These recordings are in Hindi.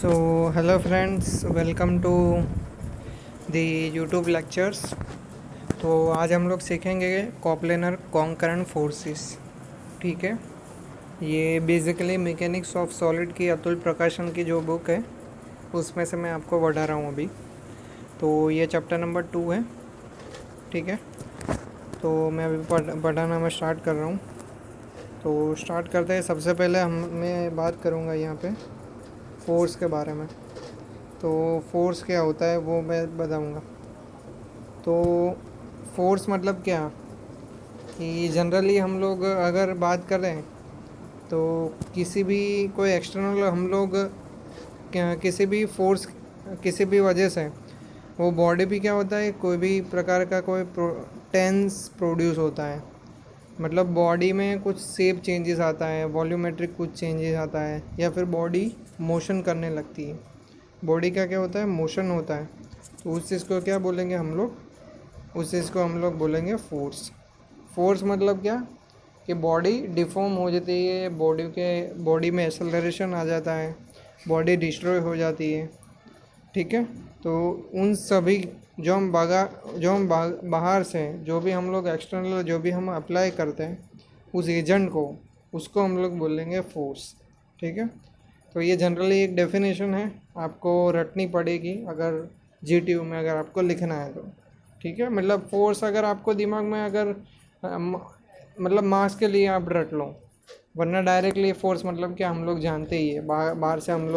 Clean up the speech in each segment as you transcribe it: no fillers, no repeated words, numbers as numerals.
So hello friends, welcome to the YouTube lectures. तो आज हम लोग सीखेंगे कॉप्लेनर कॉन्करेंट फोर्सेस। ठीक है, ये बेसिकली मैकेनिक्स ऑफ सॉलिड की अतुल प्रकाशन की जो बुक है उसमें से मैं आपको पढ़ा रहा हूँ अभी। तो ये चैप्टर नंबर 2 है। ठीक है, तो मैं अभी पढ़ाना मैं स्टार्ट कर रहा हूँ। तो स्टार्ट करते हैं। सबसे पहले मैं बात करूँगा यहाँ पे फोर्स के बारे में। तो फोर्स क्या होता है वो मैं बताऊंगा। तो फोर्स मतलब क्या, कि जनरली हम लोग अगर बात करें तो किसी भी कोई एक्सटर्नल हम लोग किसी भी फोर्स किसी भी वजह से वो बॉडी भी क्या होता है, कोई भी प्रकार का कोई टेंस प्रोड्यूस होता है। मतलब बॉडी में कुछ शेप चेंजेस आता है, वॉल्यूमेट्रिक कुछ चेंजेस आता है, या फिर बॉडी मोशन करने लगती है। बॉडी का क्या होता है, मोशन होता है। तो उस चीज़ को क्या बोलेंगे हम लोग, उस चीज़ को हम लोग बोलेंगे फोर्स। फोर्स मतलब क्या, कि बॉडी डिफॉर्म हो जाती है, बॉडी में एक्सेलरेशन आ जाता है, बॉडी डिस्ट्रॉय हो जाती है। ठीक है, तो उन सभी जो हम बाहर से जो भी हम लोग एक्सटर्नल जो भी हम अप्लाई करते हैं उस एजेंट को, उसको हम लोग बोलेंगे फोर्स। ठीक है, तो ये जनरली एक डेफिनेशन है, आपको रटनी पड़ेगी अगर जीटीयू में अगर आपको लिखना है तो। ठीक है, मतलब फोर्स अगर आपको दिमाग में अगर मतलब मास के लिए आप रट लो, वरना डायरेक्टली फोर्स मतलब क्या हम लोग जानते ही है। बाहर से हम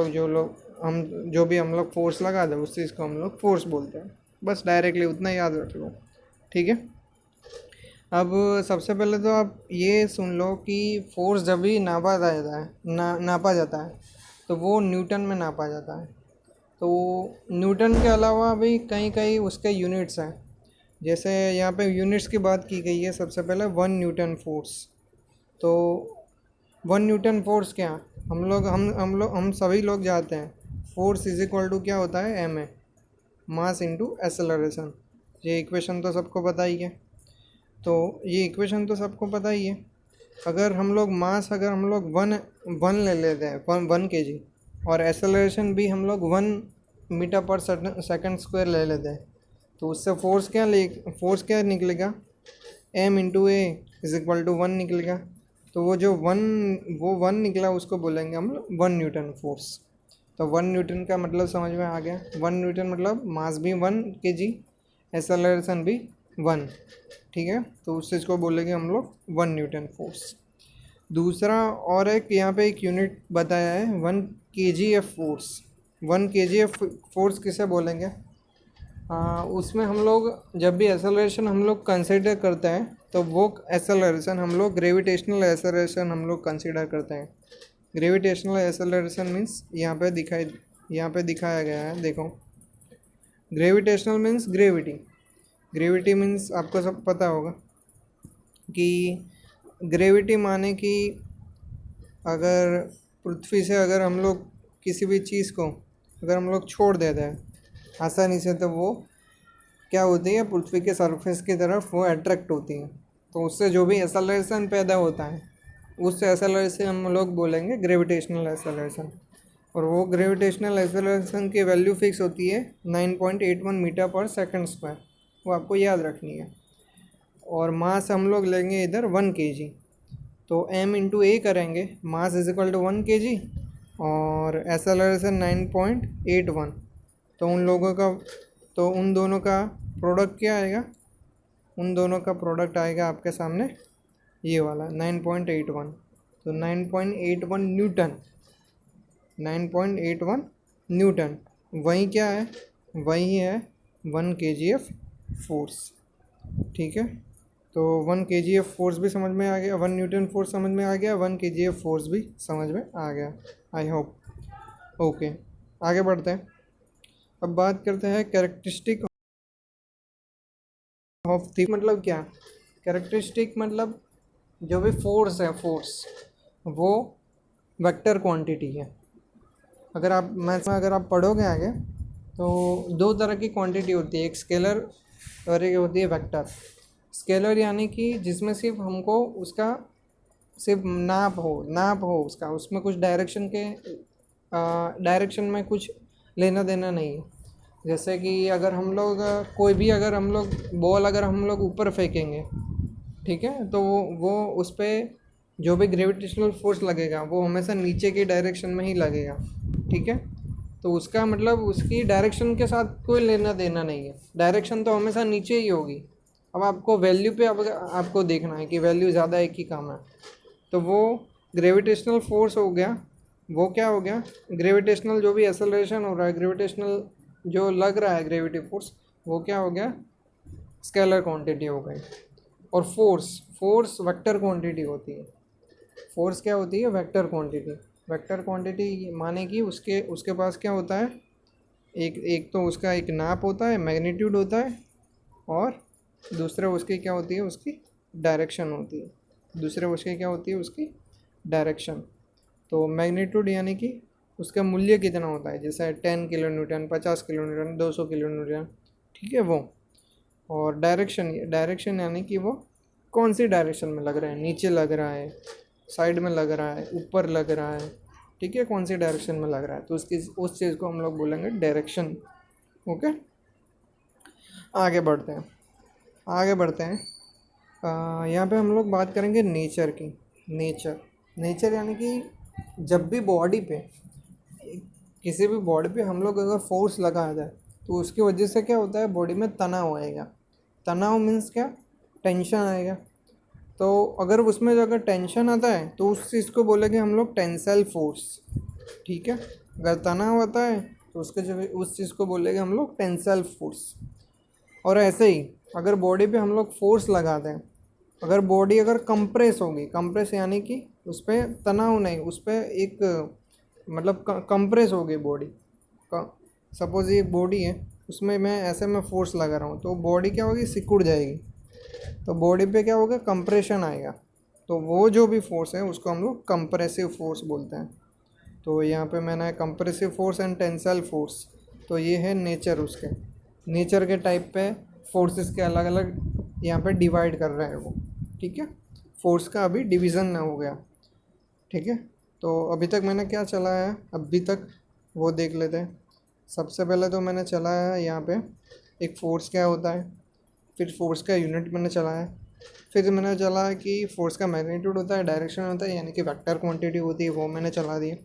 जो भी हम लोग फोर्स लगा दें उस चीज़ को हम लोग फोर्स बोलते हैं। बस डायरेक्टली उतना याद रख लो। ठीक है, अब सबसे पहले तो आप ये सुन लो कि फोर्स जब भी नापा जाता है तो वो न्यूटन में नापा जाता है। तो न्यूटन के अलावा भी कई कई उसके यूनिट्स हैं। जैसे यहाँ पे यूनिट्स की बात की गई है, सबसे पहले 1 न्यूटन फोर्स। तो 1 न्यूटन फोर्स क्या, हम सभी लोग जानते हैं फोर्स इज इक्वल टू क्या होता है, M A, mass into acceleration. ये इक्वेशन तो सबको पता ही है। तो ये इक्वेशन तो सबको पता ही है। अगर हम लोग वन वन ले लेते हैं, 1 kg, और एक्सेलरेशन भी हम लोग 1 मीटर पर सेकंड स्क्वायर ले लेते हैं, तो उससे फोर्स क्या निकलेगा, M into A is equal to 1 निकलेगा। तो वो वन निकला उसको बोलेंगे हम लोग 1 न्यूटन फोर्स। तो 1 न्यूटन का मतलब समझ में आ गया। 1 न्यूटन मतलब मास भी 1 kg, एक्सेलरेशन भी 1। ठीक है, तो उस चीज़ को बोलेंगे हम लोग 1 न्यूटन फोर्स। दूसरा और एक यहाँ पे एक यूनिट बताया है, 1 kgf फोर्स। 1 kgf फोर्स किसे बोलेंगे, उसमें हम लोग जब भी एक्सेलरेशन हम लोग कंसिडर करते हैं तो वो एक्सेलरेशन हम लोग ग्रेविटेशनल एक्सेलरेशन हम लोग कंसिडर करते हैं। ग्रेविटेशनल एक्सेलरेशन मीन्स यहाँ पे दिखाया गया है, देखो। ग्रेविटेशनल मीन्स ग्रेविटी मीन्स आपको सब पता होगा कि ग्रेविटी माने कि अगर पृथ्वी से अगर हम लोग किसी भी चीज़ को अगर हम लोग छोड़ देते हैं आसानी से, तो वो क्या होती है, पृथ्वी के सरफेस की तरफ वो अट्रैक्ट होती है। तो उससे जो भी एक्सेलरेशन पैदा होता है उस एक्सेलरेशन हम लोग बोलेंगे ग्रेविटेशनल एक्सेलरेशन। और वो ग्रेविटेशनल एक्सेलरेशन की वैल्यू फिक्स होती है 9.81 मीटर पर सेकंड स्क्वायर। वो आपको याद रखनी है। और मास हम लोग लेंगे इधर 1 kg, तो m इंटू ए करेंगे, mass is equal to 1 kg, और एक्सेलरेशन 9.81। तो उन दोनों का प्रोडक्ट क्या आएगा, उन दोनों का प्रोडक्ट आएगा आपके सामने ये वाला 9.81। तो 9.81 न्यूटन वही क्या है, वही है 1 kgf फोर्स। ठीक है, तो 1 kgf फोर्स भी समझ में आ गया, 1 न्यूटन फोर्स समझ में आ गया, 1 kgf फोर्स भी समझ में आ गया, आई होप। ओके, आगे बढ़ते हैं। अब बात करते हैं कैरेक्टरिस्टिक ऑफ थी। मतलब क्या, कैरेक्टरिस्टिक मतलब जो भी फोर्स है, फोर्स वो वेक्टर क्वांटिटी है। अगर आप मैथ्स में अगर आप पढ़ोगे आगे तो 2 तरह की क्वांटिटी होती है, एक स्केलर और एक होती है वेक्टर। स्केलर यानी कि जिसमें सिर्फ हमको उसका सिर्फ नाप हो उसका, उसमें कुछ डायरेक्शन के डायरेक्शन में कुछ लेना देना नहीं है। जैसे कि अगर हम लोग कोई भी अगर हम लोग बॉल अगर हम लोग ऊपर फेंकेंगे, ठीक है, तो वो उस पर जो भी ग्रेविटेशनल फोर्स लगेगा वो हमेशा नीचे की डायरेक्शन में ही लगेगा, ठीक है। तो उसका मतलब उसकी डायरेक्शन के साथ कोई लेना देना नहीं है, डायरेक्शन तो हमेशा नीचे ही होगी। अब आपको वैल्यू पे अब आपको देखना है कि वैल्यू ज़्यादा एक ही काम है, तो वो ग्रेविटेशनल फोर्स हो गया, वो क्या हो गया, ग्रेविटेशनल जो भी एक्सेलरेशन हो रहा है, ग्रेविटेशनल जो लग रहा है ग्रेविटी फोर्स, वो क्या हो गया, स्केलर क्वांटिटी हो गई। और फोर्स, फोर्स वेक्टर क्वांटिटी होती है। फोर्स क्या होती है, वेक्टर क्वांटिटी। वेक्टर क्वांटिटी माने कि उसके उसके पास क्या होता है, एक एक तो उसका एक नाप होता है, मैग्नीट्यूड होता है, और दूसरे उसकी क्या होती है, उसकी डायरेक्शन होती है। दूसरे उसकी क्या होती है, उसकी डायरेक्शन। तो मैग्नीट्यूड यानी कि उसका मूल्य कितना होता है, जैसे 10 kilo Newton, 50 kilo Newton, 200 kilo Newton, ठीक है वो। और डायरेक्शन, डायरेक्शन यानी कि वो कौन सी डायरेक्शन में लग रहा है, नीचे लग रहा है, साइड में लग रहा है, ऊपर लग रहा है, ठीक है, कौन सी डायरेक्शन में लग रहा है, तो उसकी उस चीज़ को हम लोग बोलेंगे डायरेक्शन। ओके, आगे बढ़ते हैं, आगे बढ़ते हैं। यहाँ पे हम लोग बात करेंगे नेचर की। नेचर, नेचर यानी कि जब भी बॉडी पे, किसी भी बॉडी पे हम लोग अगर फोर्स लगा जाए तो उसकी वजह से क्या होता है, बॉडी में तनाव आएगा। तनाव मीन्स क्या, टेंशन आएगा। तो अगर उसमें जो अगर टेंशन आता है तो उस चीज़ को बोलेंगे हम लोग टेंसाइल फोर्स, ठीक है। अगर तनाव आता है तो उसके जो उस चीज़ को बोलेंगे हम लोग टेंसाइल फोर्स। और ऐसे ही अगर बॉडी पे हम लोग फोर्स लगाते हैं, अगर बॉडी अगर कंप्रेस होगी, कंप्रेस यानी कि उस पर तनाव नहीं, उस पर एक मतलब कंप्रेस हो गई बॉडी, सपोज ये बॉडी है, उसमें मैं ऐसे में फोर्स लगा रहा हूँ तो बॉडी क्या होगी, सिकुड़ जाएगी। तो बॉडी पे क्या होगा, कंप्रेशन आएगा। तो वो जो भी फोर्स है उसको हम लोग कंप्रेसिव फोर्स बोलते हैं। तो यहाँ पे मैंने compressive force and tensile force, तो ये है नेचर उसके। नेचर के टाइप पे फोर्सेस के अलग अलग यहाँ पे डिवाइड कर रहे हैं वो, ठीक है। फोर्स का अभी डिवीज़न हो गया, ठीक है। तो अभी तक मैंने क्या चलाया है, अभी तक वो देख लेते हैं। सबसे पहले तो मैंने चलाया है यहाँ पे एक फोर्स क्या होता है, फिर फोर्स का यूनिट मैंने चलाया, फिर मैंने चला कि फोर्स का मैग्नीट्यूड होता है, डायरेक्शन होता है, यानी कि वेक्टर क्वांटिटी होती है, वो मैंने चला दिया।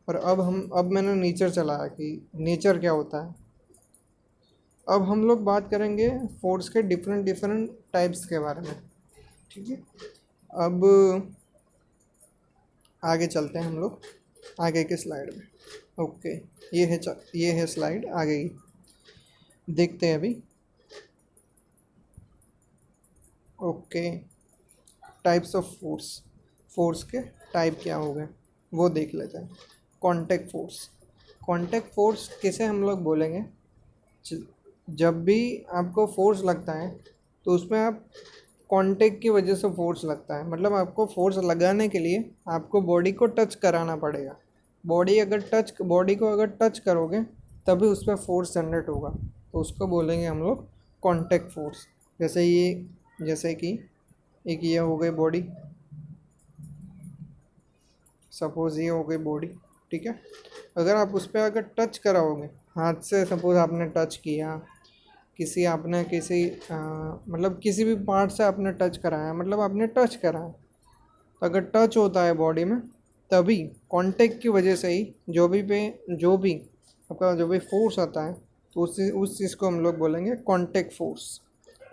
और अब मैंने नेचर चलाया कि नेचर क्या होता है। अब हम लोग बात करेंगे फोर्स के डिफरेंट डिफरेंट टाइप्स के बारे में, ठीक है। अब आगे चलते हैं हम लोग आगे के स्लाइड में। ओके, ये है स्लाइड आगे की, देखते हैं अभी। Okay, types of force, force के टाइप क्या हो गए वो देख लेते हैं। कॉन्टैक्ट फोर्स, कॉन्टैक्ट फोर्स किसे हम लोग बोलेंगे, जब भी आपको फोर्स लगता है तो उसमें आप कांटेक्ट की वजह से फोर्स लगता है, मतलब आपको फोर्स लगाने के लिए आपको बॉडी को टच कराना पड़ेगा। बॉडी को अगर टच करोगे तभी उस पर फोर्स जनरेट होगा, तो उसको बोलेंगे हम लोग कांटेक्ट फोर्स। जैसे कि एक ये हो गई बॉडी, सपोज़ ये हो गई बॉडी, ठीक है। अगर आप उस पर अगर टच कराओगे हाथ से, सपोज़ आपने टच किया, किसी मतलब किसी भी पार्ट से आपने टच कराया, मतलब आपने टच करा, तो अगर टच होता है बॉडी में तभी कांटेक्ट की वजह से ही जो भी आपका जो भी फोर्स आता है तो उस चीज़ को हम लोग बोलेंगे कांटेक्ट फोर्स,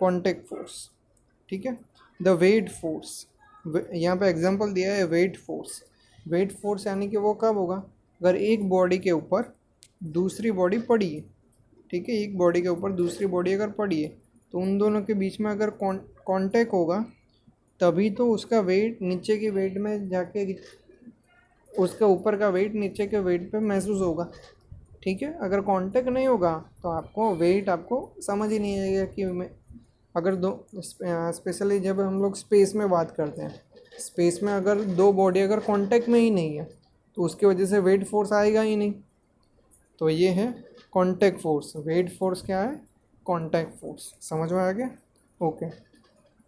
कांटेक्ट फोर्स, ठीक है। द वेट फोर्स, यहाँ पे एग्जांपल दिया है वेट फोर्स। वेट फोर्स यानी कि वो कब होगा, अगर एक बॉडी के ऊपर दूसरी बॉडी पड़ी है, ठीक है, एक बॉडी के ऊपर दूसरी बॉडी अगर पड़ी है तो उन दोनों के बीच में अगर कांटेक्ट होगा तभी तो उसका वेट नीचे की वेट में जाके उसका ऊपर का वेट नीचे के वेट पे महसूस होगा, ठीक है। अगर कांटेक्ट नहीं होगा तो आपको वेट आपको समझ ही नहीं आएगा कि मैं अगर दो, स्पेशली जब हम लोग स्पेस में बात करते हैं, स्पेस में अगर दो बॉडी अगर कांटेक्ट में ही नहीं है तो उसकी वजह से वेट फोर्स आएगा ही नहीं। तो ये है कांटेक्ट फोर्स। वेट फोर्स क्या है, कांटेक्ट फोर्स, समझ में आ गया। ओके,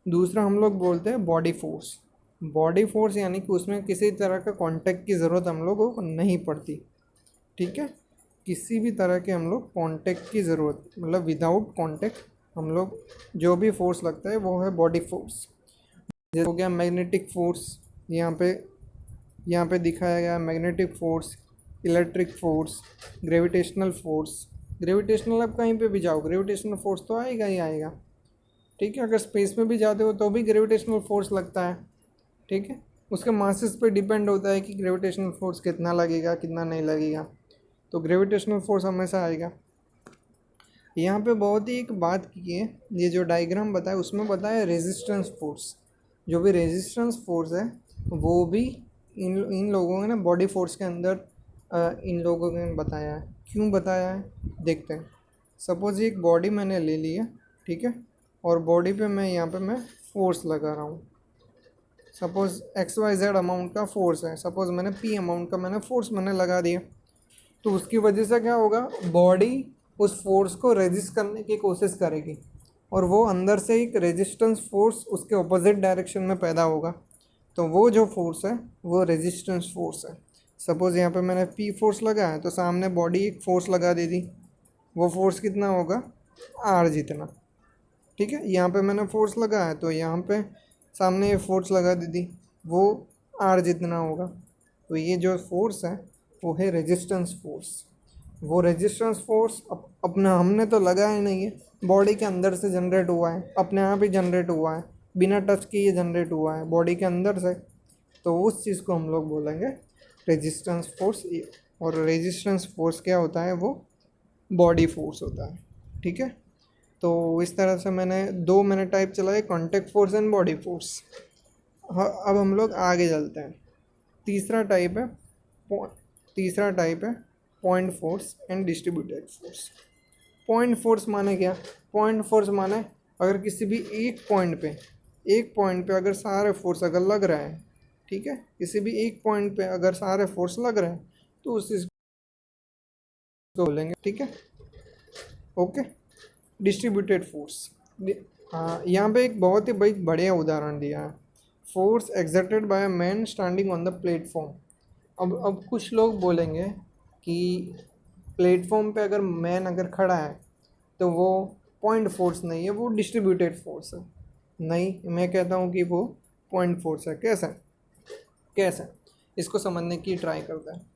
दूसरा हम लोग बोलते हैं बॉडी फोर्स। बॉडी फोर्स यानी कि उसमें किसी तरह का कांटेक्ट की ज़रूरत हम लोगों को नहीं पड़ती, ठीक है। किसी भी तरह के हम लोग कांटेक्ट की ज़रूरत, मतलब विदाउट कांटेक्ट हम लोग जो भी फोर्स लगता है वो है बॉडी फोर्स। जैसे हो गया मैग्नेटिक फोर्स, यहाँ पे यहाँ पे दिखाया गया magnetic force, electric force, gravitational force. Gravitational आप कहीं पे भी जाओ ग्रेविटेशनल फोर्स तो आएगा ही आएगा, ठीक है। अगर स्पेस में भी जाते हो तो भी ग्रेविटेशनल फोर्स लगता है, ठीक है। उसके मासेस पे डिपेंड होता है कि ग्रेविटेशनल फोर्स कितना लगेगा कितना नहीं लगेगा, तो ग्रेविटेशनल फोर्स हमेशा आएगा। यहाँ पे बहुत ही एक बात की है, ये जो डायग्राम बताया उसमें बताया रेजिस्टेंस फोर्स। जो भी रेजिस्टेंस फोर्स है वो भी इन लोगों ने ना बॉडी फोर्स के अंदर इन लोगों ने बताया है। क्यों बताया है देखते हैं। सपोज एक बॉडी मैंने ले ली है, ठीक है, और बॉडी पे मैं यहाँ पे मैं फोर्स लगा रहा हूँ। सपोज XYZ अमाउंट का फोर्स है, सपोज मैंने P अमाउंट का मैंने फोर्स मैंने लगा दिया, तो उसकी वजह से क्या होगा, बॉडी उस फोर्स को रेजिस्ट करने की कोशिश करेगी और वो अंदर से एक रेजिस्टेंस फोर्स उसके ऑपोजिट डायरेक्शन में पैदा होगा। तो वो जो फोर्स है वो रेजिस्टेंस फोर्स है। सपोज़ यहाँ पे मैंने P फोर्स लगा है तो सामने बॉडी एक फोर्स लगा दे दी, वो फोर्स कितना होगा, R जितना, ठीक है। यहाँ पे मैंने फोर्स लगा है तो यहाँ पे सामने ये फोर्स लगा दी थी, वो R जितना होगा। तो ये जो फोर्स है वो है रेजिस्टेंस फोर्स। वो रेजिस्टेंस फोर्स अपना हमने तो लगाया नहीं है, बॉडी के अंदर से जनरेट हुआ है, अपने आप ही जनरेट हुआ है, बिना टच के ये जनरेट हुआ है बॉडी के अंदर से। तो उस चीज़ को हम लोग बोलेंगे रेजिस्टेंस फोर्स। और रेजिस्टेंस फोर्स क्या होता है, वो बॉडी फोर्स होता है, ठीक है। तो इस तरह से मैंने टाइप चलाए, contact force and body force. हाँ, अब हम लोग आगे चलते हैं। तीसरा टाइप है तीसरा टाइप है point force and distributed force. Point force माने क्या, पॉइंट फोर्स माने अगर किसी भी एक पॉइंट पे अगर सारे फोर्स अगर लग रहा है, ठीक है, किसी भी एक पॉइंट पे अगर सारे फोर्स लग रहे हैं तो उस चीज़ को बोलेंगे, ठीक है, ओके। डिस्ट्रीब्यूटेड फोर्स, हाँ, यहाँ पे एक बहुत ही भाई बढ़िया उदाहरण दिया है, force exerted by a man standing on the platform. अब कुछ लोग बोलेंगे कि प्लेटफॉर्म पे अगर मैन अगर खड़ा है तो वो पॉइंट फोर्स नहीं है, वो डिस्ट्रीब्यूटेड फोर्स है। नहीं, मैं कहता हूँ कि वो पॉइंट फोर्स है। कैसे कैसे इसको समझने की ट्राई करते हैं।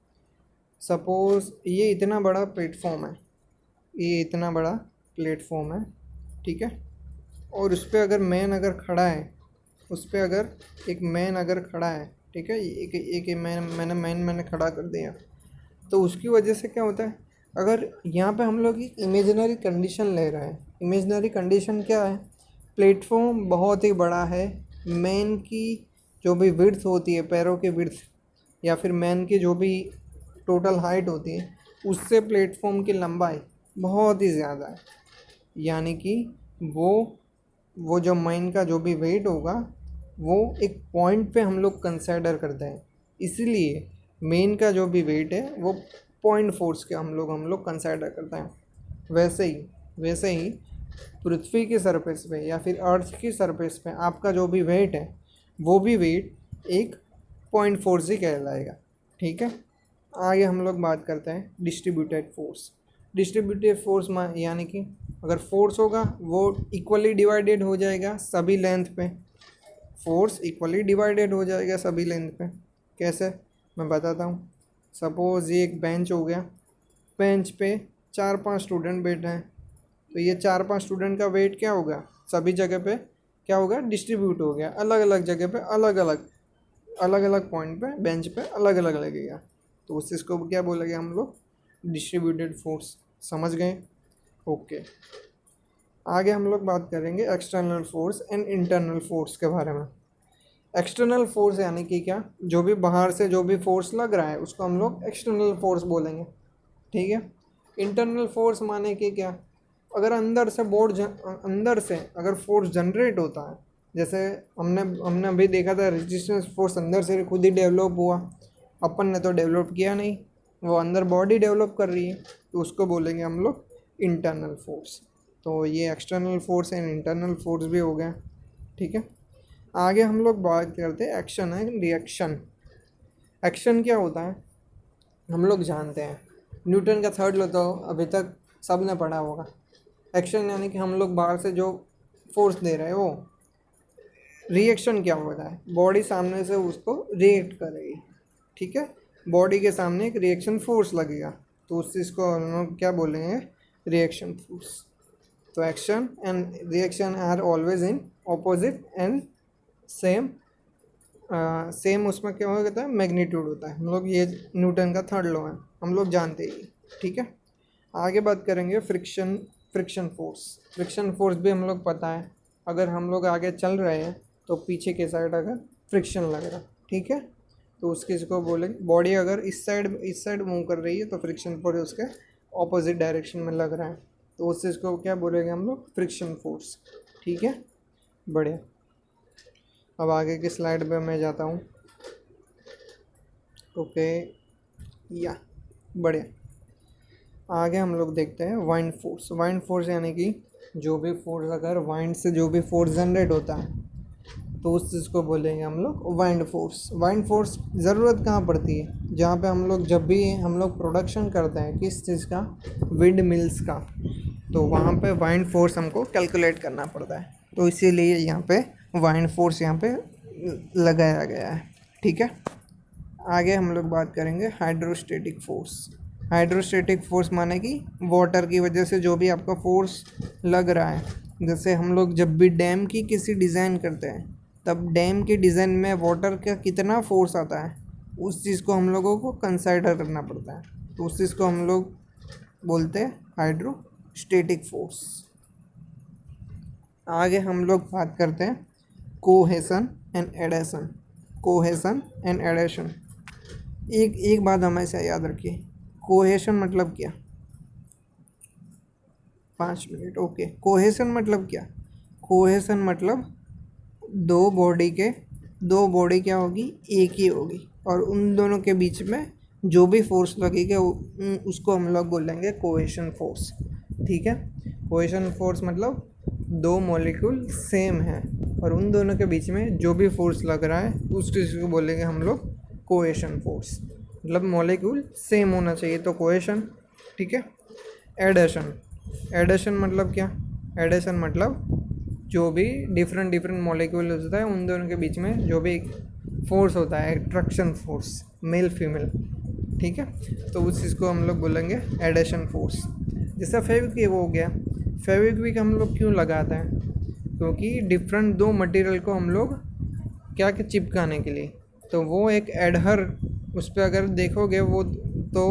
सपोज़ ये इतना बड़ा प्लेटफॉर्म है, ये इतना बड़ा प्लेटफॉर्म है, ठीक है, और उस पर अगर मैन अगर खड़ा है, उस पर अगर एक मैन अगर खड़ा है, ठीक है, एक मैंने खड़ा कर दिया, तो उसकी वजह से क्या होता है, अगर यहाँ पे हम लोग एक इमेजिनरी कंडीशन ले रहे हैं। इमेजिनरी कंडीशन क्या है, प्लेटफॉर्म बहुत ही बड़ा है, मैन की जो भी विड्थ होती है, पैरों की विड्थ या फिर मैन की जो भी टोटल हाइट होती है, उससे प्लेटफॉर्म की लंबाई बहुत ही ज़्यादा है। यानी कि वो जो मैन का जो भी वेट होगा वो एक पॉइंट पे हम लोग कंसिडर करते हैं, इसीलिए मेन का जो भी वेट है वो पॉइंट फोर्स के हम लोग कंसिडर करते हैं। वैसे ही पृथ्वी की सरफेस पे या फिर अर्थ की सरफेस पे आपका जो भी वेट है वो भी वेट एक पॉइंट फोर्स ही कहलाएगा, ठीक है। आगे हम लोग बात करते हैं डिस्ट्रीब्यूटेड फोर्स। डिस्ट्रीब्यूटेड फोर्स यानी कि अगर फोर्स होगा वो इक्वली डिवाइडेड हो जाएगा सभी लेंथ पे, फोर्स इक्वली डिवाइडेड हो जाएगा सभी लेंथ पे। कैसे, मैं बताता हूँ। सपोज़ ये एक बेंच हो गया, बेंच पे 4-5 स्टूडेंट बैठे हैं, तो ये 4-5 स्टूडेंट का वेट क्या होगा, सभी जगह पे क्या होगा, डिस्ट्रीब्यूट हो गया, अलग अलग जगह पे अलग अलग पॉइंट पे बेंच पे अलग अलग लगेगा, तो उस चीज़ को क्या बोलेंगे हम लोग, डिस्ट्रीब्यूटेड फोर्स। समझ गए, ओके। आगे हम लोग बात करेंगे external force and internal force के बारे में। एक्सटर्नल फोर्स यानी कि क्या, जो भी बाहर से जो भी फोर्स लग रहा है उसको हम लोग एक्सटर्नल फोर्स बोलेंगे, ठीक है। इंटरनल फोर्स माने कि क्या, अगर अंदर से अगर फोर्स जनरेट होता है, जैसे हमने अभी देखा था रेजिस्टेंस फोर्स अंदर से खुद ही डेवलप हुआ, अपन ने तो डेवलप किया नहीं, वो अंदर बॉडी डेवलप कर रही है, तो उसको बोलेंगे हम लोग इंटरनल फोर्स। तो ये external force and internal force भी हो गया, ठीक है। आगे हम लोग बात करते हैं एक्शन एंड रिएक्शन। एक्शन क्या होता है हम लोग जानते हैं, न्यूटन का थर्ड लॉ तो अभी तक सब ने पढ़ा होगा। एक्शन यानी कि हम लोग बाहर से जो फोर्स दे रहे हैं वो। रिएक्शन क्या होता है, बॉडी सामने से उसको रिएक्ट करेगी, ठीक है। बॉडी के सामने एक रिएक्शन फोर्स लगेगा, तो उस चीज़ को हम लोग क्या बोलेंगे, रिएक्शन फोर्स। तो action and reaction are always in opposite and same same उसमें क्या होता है, मैग्नीट्यूड होता है। हम लोग ये न्यूटन का थर्ड लॉ है, हम लोग जानते ही, ठीक है। आगे बात करेंगे फ्रिक्शन फोर्स। फ्रिक्शन फोर्स भी हम लोग पता है, अगर हम लोग आगे चल रहे हैं तो पीछे के साइड अगर फ्रिक्शन लग रहा है, ठीक है, तो उसके इसको बोलेंगे, बॉडी अगर इस साइड मूव कर रही है तो फ्रिक्शन फोर्स उसके ऑपोजिट डायरेक्शन में लग रहा है, तो उस चीज़ को क्या बोलेंगे हम लोग, फ्रिक्शन फोर्स, ठीक है। बढ़िया, अब आगे की स्लाइड पे मैं जाता हूँ। ओके, या बढ़िया, आगे हम लोग देखते हैं वाइंड फोर्स। वाइंड फोर्स यानी कि जो भी फोर्स, अगर वाइंड से जो भी फोर्स जनरेट होता है तो उस चीज़ को बोलेंगे हम लोग वाइंड फोर्स। वाइंड फोर्स ज़रूरत कहाँ पड़ती है, जहाँ पे हम लोग जब भी हम लोग प्रोडक्शन करते हैं किस चीज़ का, विंड मिल्स का, तो वहाँ पे वाइंड फोर्स हमको कैलकुलेट करना पड़ता है, तो इसीलिए यहाँ पे वाइंड फोर्स यहाँ पे लगाया गया है, ठीक है। आगे हम लोग बात करेंगे हाइड्रोस्टेटिक फोर्स। हाइड्रोस्टेटिक फोर्स माने कि वाटर की वजह से जो भी आपका फोर्स लग रहा है, जैसे हम लोग जब भी डैम की किसी डिज़ाइन करते हैं तब डैम के डिज़ाइन में वाटर का कितना फोर्स आता है उस चीज़ को हम लोगों को कंसिडर करना पड़ता है, तो उस चीज़ को हम लोग बोलते हैं हाइड्रोस्टेटिक फोर्स। आगे हम लोग बात करते हैं cohesion and adhesion. Cohesion and adhesion, एक बात हमेशा याद रखिए, कोहेशन मतलब क्या, 5 मिनट, ओके। कोहेसन मतलब क्या, कोहेसन मतलब दो बॉडी क्या होगी, एक ही होगी, और उन दोनों के बीच में जो भी फोर्स लगेगा उसको हम लोग बोलेंगे कोहेशन फोर्स, ठीक है। कोहेशन फोर्स मतलब दो मॉलिक्यूल सेम है और उन दोनों के बीच में जो भी फोर्स लग रहा है उस चीज़ को बोलेंगे हम लोग कोहेशन फोर्स, मतलब मॉलिक्यूल सेम होना चाहिए तो कोहेशन, ठीक है। एडेशन, एडेशन मतलब क्या, एडेशन मतलब जो भी डिफरेंट मॉलिक्यूल होता है उन दोनों के बीच में जो भी फोर्स होता है, अट्रैक्शन फोर्स, मेल फीमेल, ठीक है, तो उस चीज़ को हम लोग बोलेंगे एडेशन फोर्स। जैसा फेविक्विक हो गया, फेविक्विक हम लोग क्यों लगाते हैं, क्योंकि डिफरेंट दो मटेरियल को हम लोग क्या चिपकाने के लिए, तो वो एक एडहर, उस पर अगर देखोगे वो, तो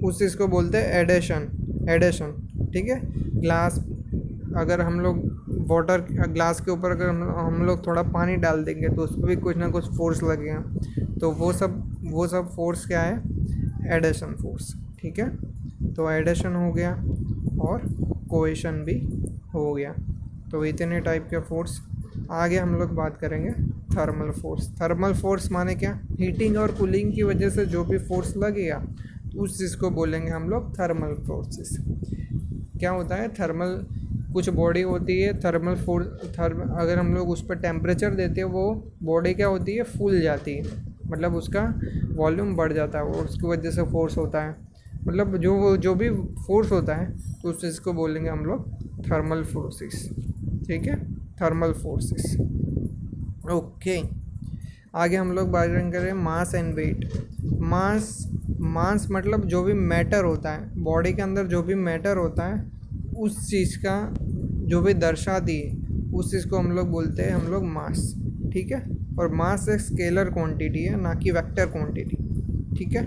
उस चीज़ को बोलते हैं एडेशन, ठीक है। ग्लास, अगर हम लोग वाटर ग्लास के ऊपर अगर हम लोग थोड़ा पानी डाल देंगे तो उस पर भी कुछ ना कुछ फोर्स लगेगा, तो वो सब फोर्स क्या है, एडेशन फोर्स, ठीक है। तो एडेशन हो गया और कोहेशन भी हो गया, तो इतने टाइप के फोर्स। आगे हम लोग बात करेंगे थर्मल फोर्स। थर्मल फोर्स माने क्या, हीटिंग और कूलिंग की वजह से जो भी फोर्स लगेगा तो उस चीज़ को बोलेंगे हम लोग थर्मल फोर्सेस। क्या होता है, थर्मल कुछ बॉडी होती है, थर्मल फोर्स अगर हम लोग उस पर टेम्परेचर देते हैं वो बॉडी क्या होती है, फूल जाती है, मतलब उसका वॉल्यूम बढ़ जाता है और उसकी वजह से फोर्स होता है, मतलब जो भी फोर्स होता है तो उस चीज़ को बोलेंगे हम लोग थर्मल फोर्सेस, ठीक है, थर्मल फोर्सेस, ओके। आगे हम लोग बात करें मास एंड वेट। मास मतलब जो भी मैटर होता है बॉडी के अंदर, जो भी मैटर होता है उस चीज़ का जो भी दर्शाती है उस चीज़ को हम लोग बोलते हैं हम लोग मास, ठीक है। और मास एक स्केलर क्वांटिटी है, ना कि वेक्टर क्वांटिटी, ठीक है।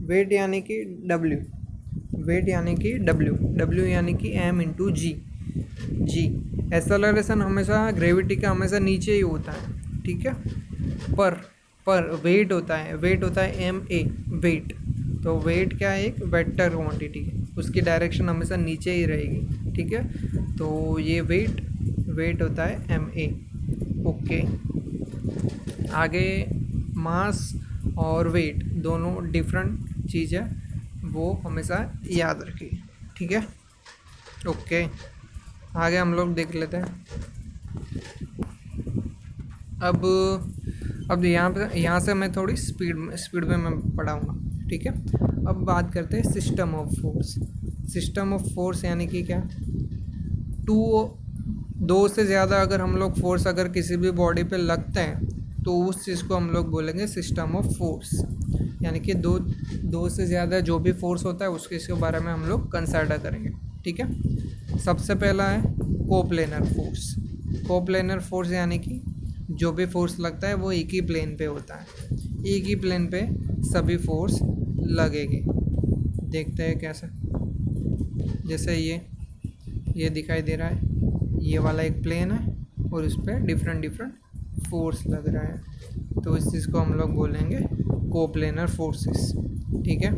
वेट यानी कि डब्ल्यू, वेट यानी कि डब्ल्यू यानी कि एम इंटू जी। एक्सेलरेशन हमेशा ग्रेविटी का हमेशा नीचे ही होता है, ठीक है। पर वेट होता है एम ए, वेट। तो वेट क्या है, एक वेक्टर क्वांटिटी है, उसकी डायरेक्शन हमेशा नीचे ही रहेगी, ठीक है। तो ये वेट होता है एम ए, ओके। आगे मास और वेट दोनों डिफरेंट चीज़ है, वो हमेशा याद रखिए, ठीक है, ओके। आगे हम लोग देख लेते हैं अब अब यहाँ से मैं थोड़ी स्पीड में मैं पढ़ाऊँगा, ठीक है। अब बात करते हैं system of force. System of force यानी कि क्या, दो से ज़्यादा अगर हम लोग फोर्स अगर किसी भी बॉडी पे लगते हैं तो उस चीज़ को हम लोग बोलेंगे सिस्टम ऑफ फोर्स। यानी कि दो से ज़्यादा जो भी फोर्स होता है उसके बारे में हम लोग कंसिडर करेंगे, ठीक है। सबसे पहला है कोप्लेनर फोर्स। कोप्लेनर फोर्स यानी कि जो भी फोर्स लगता है वो एक ही प्लेन पे होता है, एक ही प्लेन पे सभी फोर्स लगेगी। देखते हैं कैसे। जैसे ये दिखाई दे रहा है, ये वाला एक प्लेन है और उस पर डिफरेंट फोर्स लग रहा है, तो इस चीज़ को हम लोग बोलेंगे कोप्लेनर फोर्सेस, ठीक है।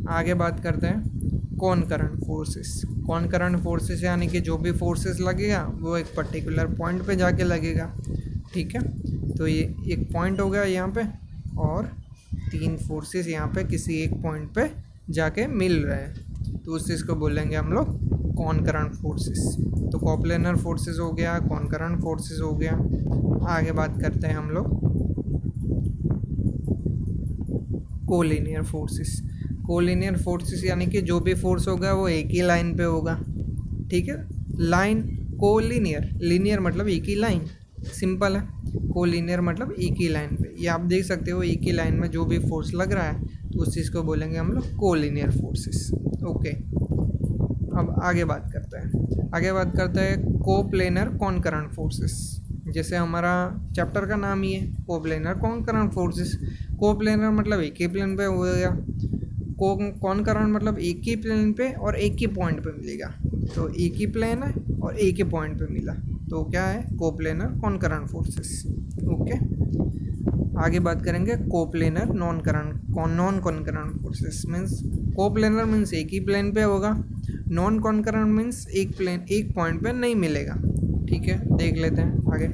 आगे बात करते हैं कॉनकरेंट फोर्सेस। कॉनकरेंट फोर्सेस यानी कि जो भी फोर्सेस लगेगा वो एक पर्टिकुलर पॉइंट पे जाके लगेगा, ठीक है। तो ये एक पॉइंट हो गया यहाँ पे, और 3 फोर्सेस यहाँ पे किसी एक पॉइंट पे जाके मिल रहे हैं, तो उस चीज़ को बोलेंगे हम लोग कॉनकरेंट फोर्सेस। तो कोप्लेनर फोर्सेस हो गया, कॉनकरेंट फोर्सेस हो गया। आगे बात करते हैं हम लोग कोलिनियर फोर्सेस। कोलिनियर फोर्सेस यानी कि जो भी फोर्स होगा वो एक ही लाइन पे होगा, ठीक है। लाइन कोलिनियर, लीनियर मतलब एक ही लाइन, सिंपल है। कोलिनियर मतलब एक ही लाइन पे, ये आप देख सकते हो एक ही लाइन में जो भी फोर्स लग रहा है तो उस चीज़ को बोलेंगे हम लोग कोलिनियर फोर्सेस, ओके। अब आगे बात करते हैं कोप्लेनर कॉनकरेंट फोर्सेस। जैसे हमारा चैप्टर का नाम ही है कोप्लेनर कॉनकरेंट फोर्सेस। कोप्लेनर मतलब एक ही प्लेन पे हो गया, कॉनकरेंट मतलब एक ही प्लेन पे और एक ही पॉइंट पे मिलेगा। तो एक ही प्लेन है और एक ही पॉइंट पे मिला, तो क्या है कोप्लेनर कॉनकरेंट फोर्सेस, ओके। आगे बात करेंगे coplanar non कॉनकरेंट forces. Means coplanar means एक ही प्लेन पे होगा, नॉन कॉनकरेंट मीन्स एक पॉइंट पे नहीं मिलेगा, ठीक है। देख लेते हैं आगे,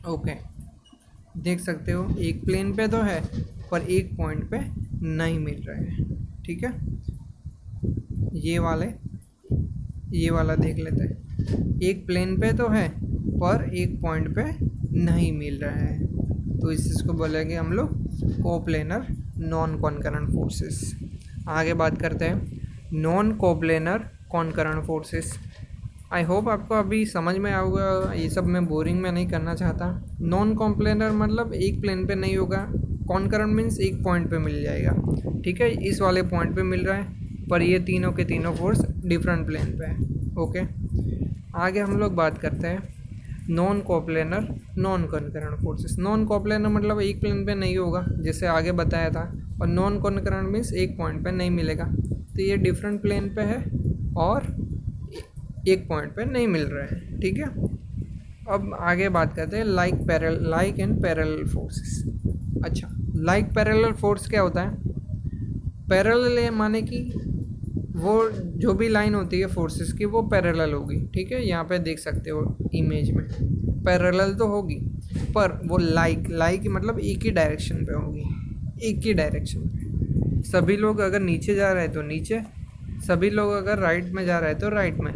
ओके। देख सकते हो एक प्लेन पे तो है पर एक पॉइंट पे नहीं मिल रहे हैं, ठीक है। ये वाला देख लेते हैं, एक प्लेन पे तो है पर एक पॉइंट पे नहीं मिल रहा है, तो इस चीज़ को बोलेंगे हम लोग कोप्लेनर नॉन कॉनकरेंट फोर्सेस। आगे बात करते हैं non coplanar कॉनकरेंट forces. I hope आपको अभी समझ में आऊगा, ये सब मैं बोरिंग में नहीं करना चाहता। नॉन कॉम्प्लेनर मतलब एक प्लेन पे नहीं होगा, कॉनकरेंट मीन्स एक पॉइंट पे मिल जाएगा, ठीक है। इस वाले पॉइंट पे मिल रहा है पर ये तीनों के तीनों फोर्स डिफरेंट प्लेन पे है, ओके। आगे हम लोग बात करते हैं non coplanar non कॉनकरेंट forces. Non coplanar मतलब एक प्लेन पे नहीं होगा जैसे आगे बताया था, और नॉन कॉनकरेंट मीन्स एक पॉइंट पे नहीं मिलेगा, तो ये डिफरेंट प्लेन पे है और एक पॉइंट पे नहीं मिल रहे हैं, ठीक है। अब आगे बात करते हैं लाइक एंड पैरेलल फोर्सेस। अच्छा, लाइक पैरेलल फोर्स क्या होता है? पैरेलल माने कि वो जो भी लाइन होती है फोर्सेस की वो पैरेलल होगी, ठीक है। यहाँ पे देख सकते हो इमेज में पैरेलल तो होगी पर वो लाइक मतलब एक ही डायरेक्शन पे होगी, एक ही डायरेक्शन पे। सभी लोग अगर नीचे जा रहे हैं तो नीचे, सभी लोग अगर राइट में जा रहे हैं तो राइट में,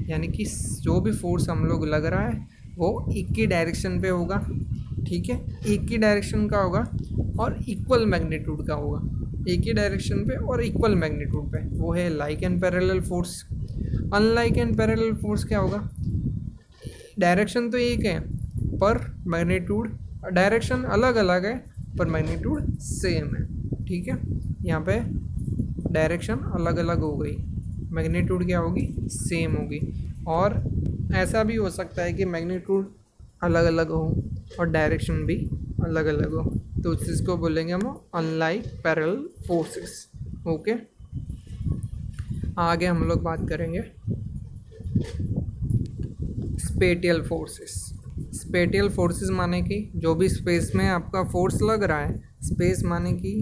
यानी कि जो भी फोर्स हम लोग लग रहा है वो एक ही डायरेक्शन पे होगा, ठीक है। एक ही डायरेक्शन का होगा और इक्वल मैग्नीट्यूड का होगा, एक ही डायरेक्शन पे और इक्वल मैग्नीट्यूड पे, वो है like and parallel force. Unlike and parallel force क्या होगा? डायरेक्शन तो एक है पर मैग्नीट्यूड, डायरेक्शन अलग अलग है पर मैग्नीट्यूड सेम है, ठीक है। यहाँ पे डायरेक्शन अलग अलग हो गई, मैग्नीट्यूड क्या होगी? सेम होगी। और ऐसा भी हो सकता है कि मैग्नीट्यूड अलग अलग हो और डायरेक्शन भी अलग अलग हो, तो उस चीज़ को बोलेंगे हम अनलाइक पैरेलल फोर्सेस, ओके। आगे हम लोग बात करेंगे स्पेटियल फोर्सेस। स्पेटियल फोर्सेस माने कि जो भी स्पेस में आपका फोर्स लग रहा है, स्पेस माने कि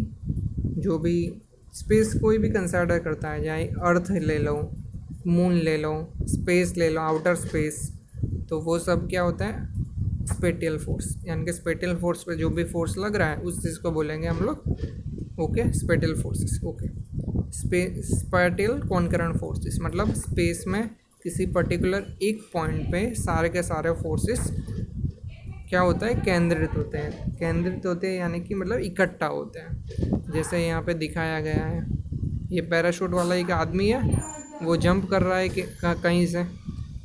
जो भी स्पेस कोई भी कंसिडर करता है, चाहे अर्थ ले लो, मून ले लो, स्पेस ले लो, आउटर स्पेस, तो वो सब क्या होता है? Spatial force. यानी कि स्पेटियल फोर्स पे जो भी फोर्स लग रहा है उस चीज़ को बोलेंगे हम लोग, okay, spatial forces, okay. Spatial कॉनकरेंट forces मतलब स्पेस में किसी पर्टिकुलर एक पॉइंट पे सारे के सारे फोर्सेस क्या होता है, केंद्रित होते हैं। केंद्रित होते हैं यानी कि मतलब इकट्ठा होते हैं। जैसे यहाँ पे दिखाया गया है, ये पैराशूट वाला एक आदमी है, वो जंप कर रहा है कि कहीं से,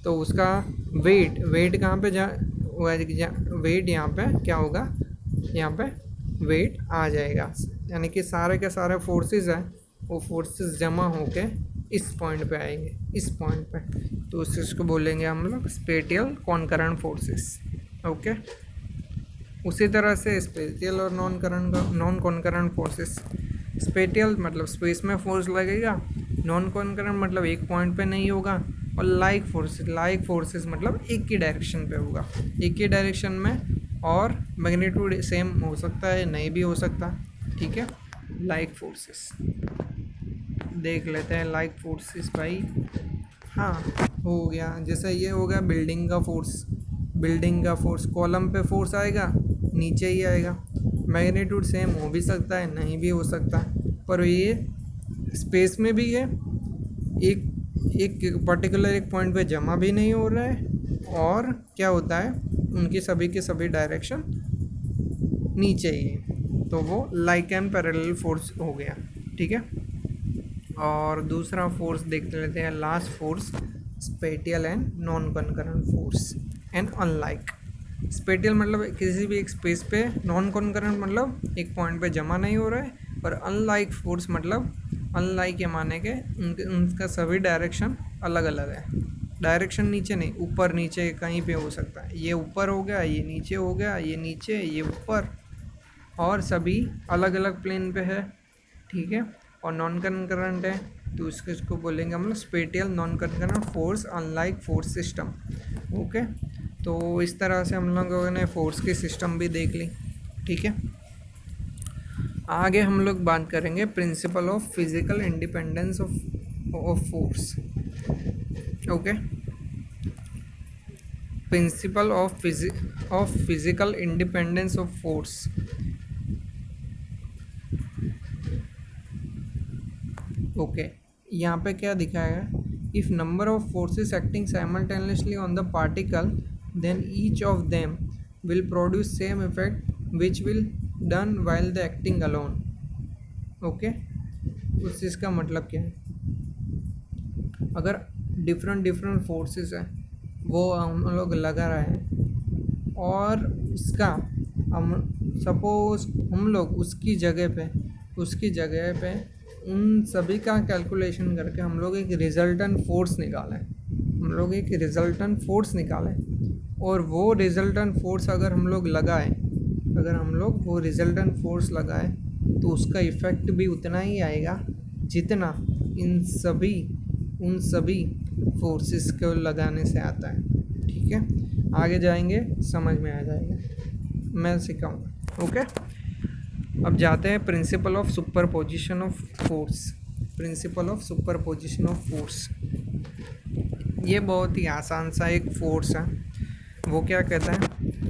तो उसका वेट कहाँ पे वेट यहाँ पे क्या होगा, यहाँ पे वेट आ जाएगा। यानी कि सारे के सारे फोर्सेस हैं, वो फोर्सेस जमा होके इस पॉइंट पे आएंगे, इस पॉइंट पे। तो उस चीज़ को बोलेंगे हम लोग स्पेटियल कॉन्करेंट फोर्सेस। ओके, उसी तरह से स्पेटियल और नॉन कॉन्करेंट फोर्सेस। स्पेटियल मतलब स्पेस में फोर्स लगेगा, नॉन कॉन्करेंट मतलब एक पॉइंट पे नहीं होगा, और लाइक फोर्सेस मतलब एक ही डायरेक्शन पे होगा, एक ही डायरेक्शन में, और मैग्नीट्यूड सेम हो सकता है, नहीं भी हो सकता। ठीक है, लाइक फोर्सेस देख लेते हैं। लाइक फोर्सेस भाई, हाँ हो गया। जैसे ये हो गया बिल्डिंग का फोर्स, कॉलम पे फोर्स आएगा, नीचे ही आएगा। मैग्नीट्यूड सेम हो भी सकता है, नहीं भी हो सकता, पर ये स्पेस में भी है, एक एक पर्टिकुलर एक पॉइंट पे जमा भी नहीं हो रहा है, और क्या होता है, उनकी सभी के सभी डायरेक्शन नीचे ही है, तो वो लाइक एंड पैरेलल फोर्स हो गया। ठीक है, और दूसरा फोर्स देख लेते हैं, last force, spatial and non concurrent force and unlike. Spatial मतलब किसी भी एक स्पेस पे, नॉन कॉन्करेंट मतलब एक पॉइंट पे जमा नहीं हो रहा है, और अनलाइक फोर्स मतलब अनलाइक के माने के उनका सभी डायरेक्शन अलग अलग है। डायरेक्शन नीचे नहीं, ऊपर नीचे कहीं पे हो सकता है, ये ऊपर हो गया, ये नीचे हो गया, ये नीचे, ये ऊपर, और सभी अलग अलग प्लेन पे है। ठीक है, और नॉन कॉन्करेंट है, तो इसको बोलेंगे हम लोग spatial non concurrent force unlike force system. Okay, तो इस तरह से हम लोगों ने फोर्स की सिस्टम भी देख ली। ठीक है, आगे हम लोग बात करेंगे principle of physical independence of force. Okay, principle of physical independence of force. Okay, यहाँ पे क्या दिखाया है, if number of forces acting simultaneously on the particle, then each of them will produce same effect which will done while the acting alone. Okay, उस चीज़ का मतलब क्या है, अगर डिफरेंट फोर्सेस है, वो हम लोग लगा रहे हैं, और उसका हम सपोज हम लोग उसकी जगह पे उन सभी का कैलकुलेशन करके हम लोग एक रिजल्टेंट फोर्स निकालें, और वो रिजल्टेंट फोर्स अगर हम लोग वो रिजल्टेंट फोर्स लगाएं, तो उसका इफ़ेक्ट भी उतना ही आएगा जितना उन सभी फोर्सेस को लगाने से आता है। ठीक है, आगे जाएंगे समझ में आ जाएगा, मैं सिखाऊंगा। ओके, अब जाते हैं principle of superposition of force. ये बहुत ही आसान सा एक फोर्स है। वो क्या कहता है,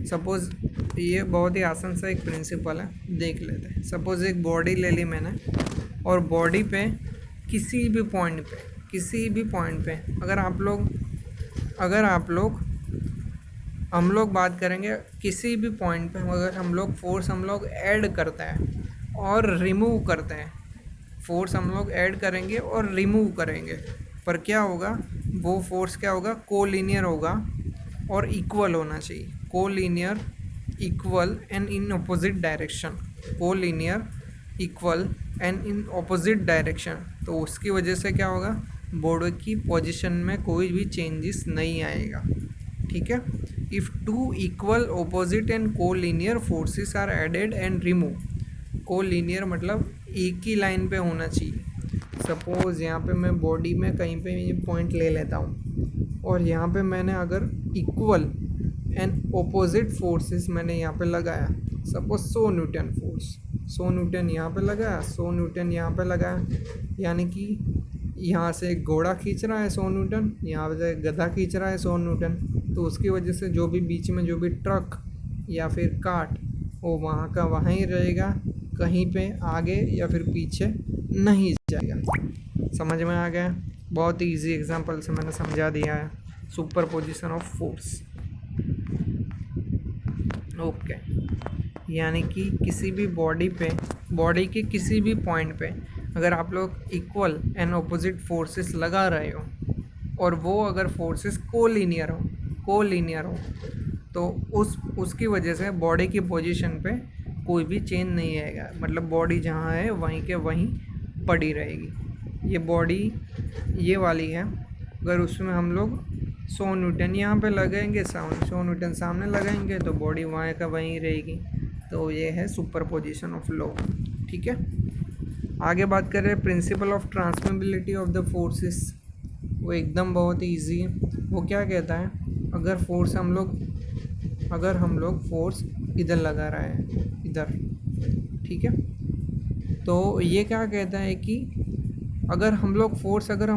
सपोज़ ये बहुत ही आसान सा एक प्रिंसिपल है, देख लेते हैं। सपोज़ एक बॉडी ले ली मैंने, और बॉडी पे किसी भी पॉइंट पे हम लोग बात करेंगे, किसी भी पॉइंट पे अगर हम लोग ऐड करते हैं और रिमूव करते हैं, फोर्स हम लोग ऐड करेंगे और रिमूव करेंगे, पर क्या होगा, वो फोर्स क्या होगा, कोलिनियर होगा और इक्वल होना चाहिए। Collinear, equal and in opposite direction. तो उसकी वजह से क्या होगा, बॉडी की पोजीशन में कोई भी चेंजेस नहीं आएगा। ठीक है, if two equal opposite and collinear forces are added and remove. Collinear मतलब एक ही लाइन पे होना चाहिए। सपोज़ यहाँ पे मैं बॉडी में कहीं पे ये पॉइंट ले लेता हूँ, और यहाँ पे मैंने अगर इक्वल एंड ऑपोजिट फोर्सेस मैंने यहाँ पे लगाया, सपोज 100 न्यूटन फोर्स, 100 न्यूटन यहाँ पे लगाया, 100 न्यूटन यहाँ पे लगाया, यानी कि यहाँ से एक घोड़ा खींच रहा है 100 न्यूटन, यहाँ से गधा खींच रहा है 100 न्यूटन, तो उसकी वजह से जो भी बीच में जो भी ट्रक या फिर कार्ट, वो वहाँ का वहाँ ही रहेगा, कहीं पे आगे या फिर पीछे नहीं जाएगा। समझ में आ गया, बहुत ही ईजी एग्जांपल से मैंने समझा दिया है सुपरपोजिशन ऑफ फोर्स। ओके, यानी कि किसी भी बॉडी पे, बॉडी के किसी भी पॉइंट पे अगर आप लोग इक्वल एंड ऑपोजिट फोर्सेस लगा रहे हो और वो अगर फोर्सेस कोलिनियर हो तो उसकी वजह से बॉडी की पोजीशन पे कोई भी चेंज नहीं आएगा, मतलब बॉडी जहाँ है वहीं के वहीं पड़ी रहेगी। ये बॉडी ये वाली है, अगर उसमें हम लोग 100 न्यूटन यहाँ पे लगाएंगे, 100 न्यूटन सामने लगाएंगे तो बॉडी वहाँ का वहीं रहेगी। तो ये है सुपर पोजिशन ऑफ लॉ। ठीक है, आगे बात कर रहे हैं principle of transmissibility of the forces. वो एकदम बहुत ही ईजी है। वो क्या कहता है, अगर हम लोग फोर्स इधर लगा रहे हैं, इधर, ठीक है, तो ये क्या कहता है कि अगर हम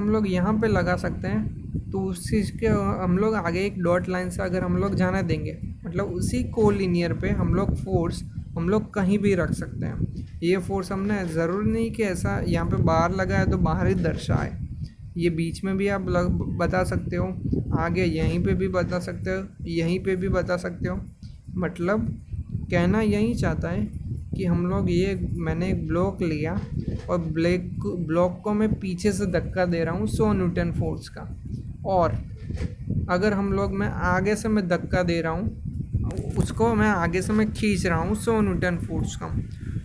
लोग यहाँ पे लगा सकते हैं तो उस चीज़ के हम लोग आगे एक डॉट लाइन से अगर हम लोग जाना देंगे, मतलब उसी कोलिनियर पे हम लोग कहीं भी रख सकते हैं। ये फोर्स हमने ज़रूरी नहीं कि ऐसा यहाँ पे बाहर लगा है तो बाहर ही दर्शाए, ये बीच में भी आप बता सकते हो, आगे यहीं पे भी बता सकते हो, यहीं पे भी बता सकते हो। मतलब कहना यही चाहता है कि मैंने एक ब्लॉक लिया और ब्लॉक को मैं पीछे से धक्का दे रहा हूँ 100 न्यूटन फोर्स का, और अगर मैं आगे से मैं धक्का दे रहा हूँ, उसको मैं आगे से मैं खींच रहा हूँ 100 न्यूटन फोर्स का,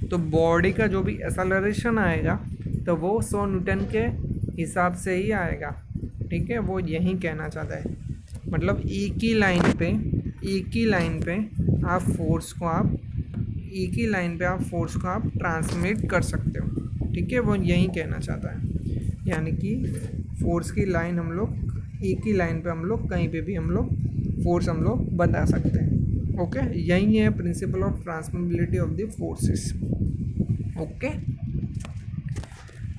तो बॉडी का जो भी एक्सेलरेशन आएगा तो वो 100 न्यूटन के हिसाब से ही आएगा। ठीक है, वो यही कहना चाहता है। मतलब एक ही लाइन पे आप फोर्स को आप ट्रांसमिट कर सकते हो। ठीक है, वो यही कहना चाहता है, यानी कि फोर्स की लाइन एक ही लाइन पे कहीं पे भी फोर्स बता सकते हैं। ओके, यही है principle of transmissibility of the forces. Okay,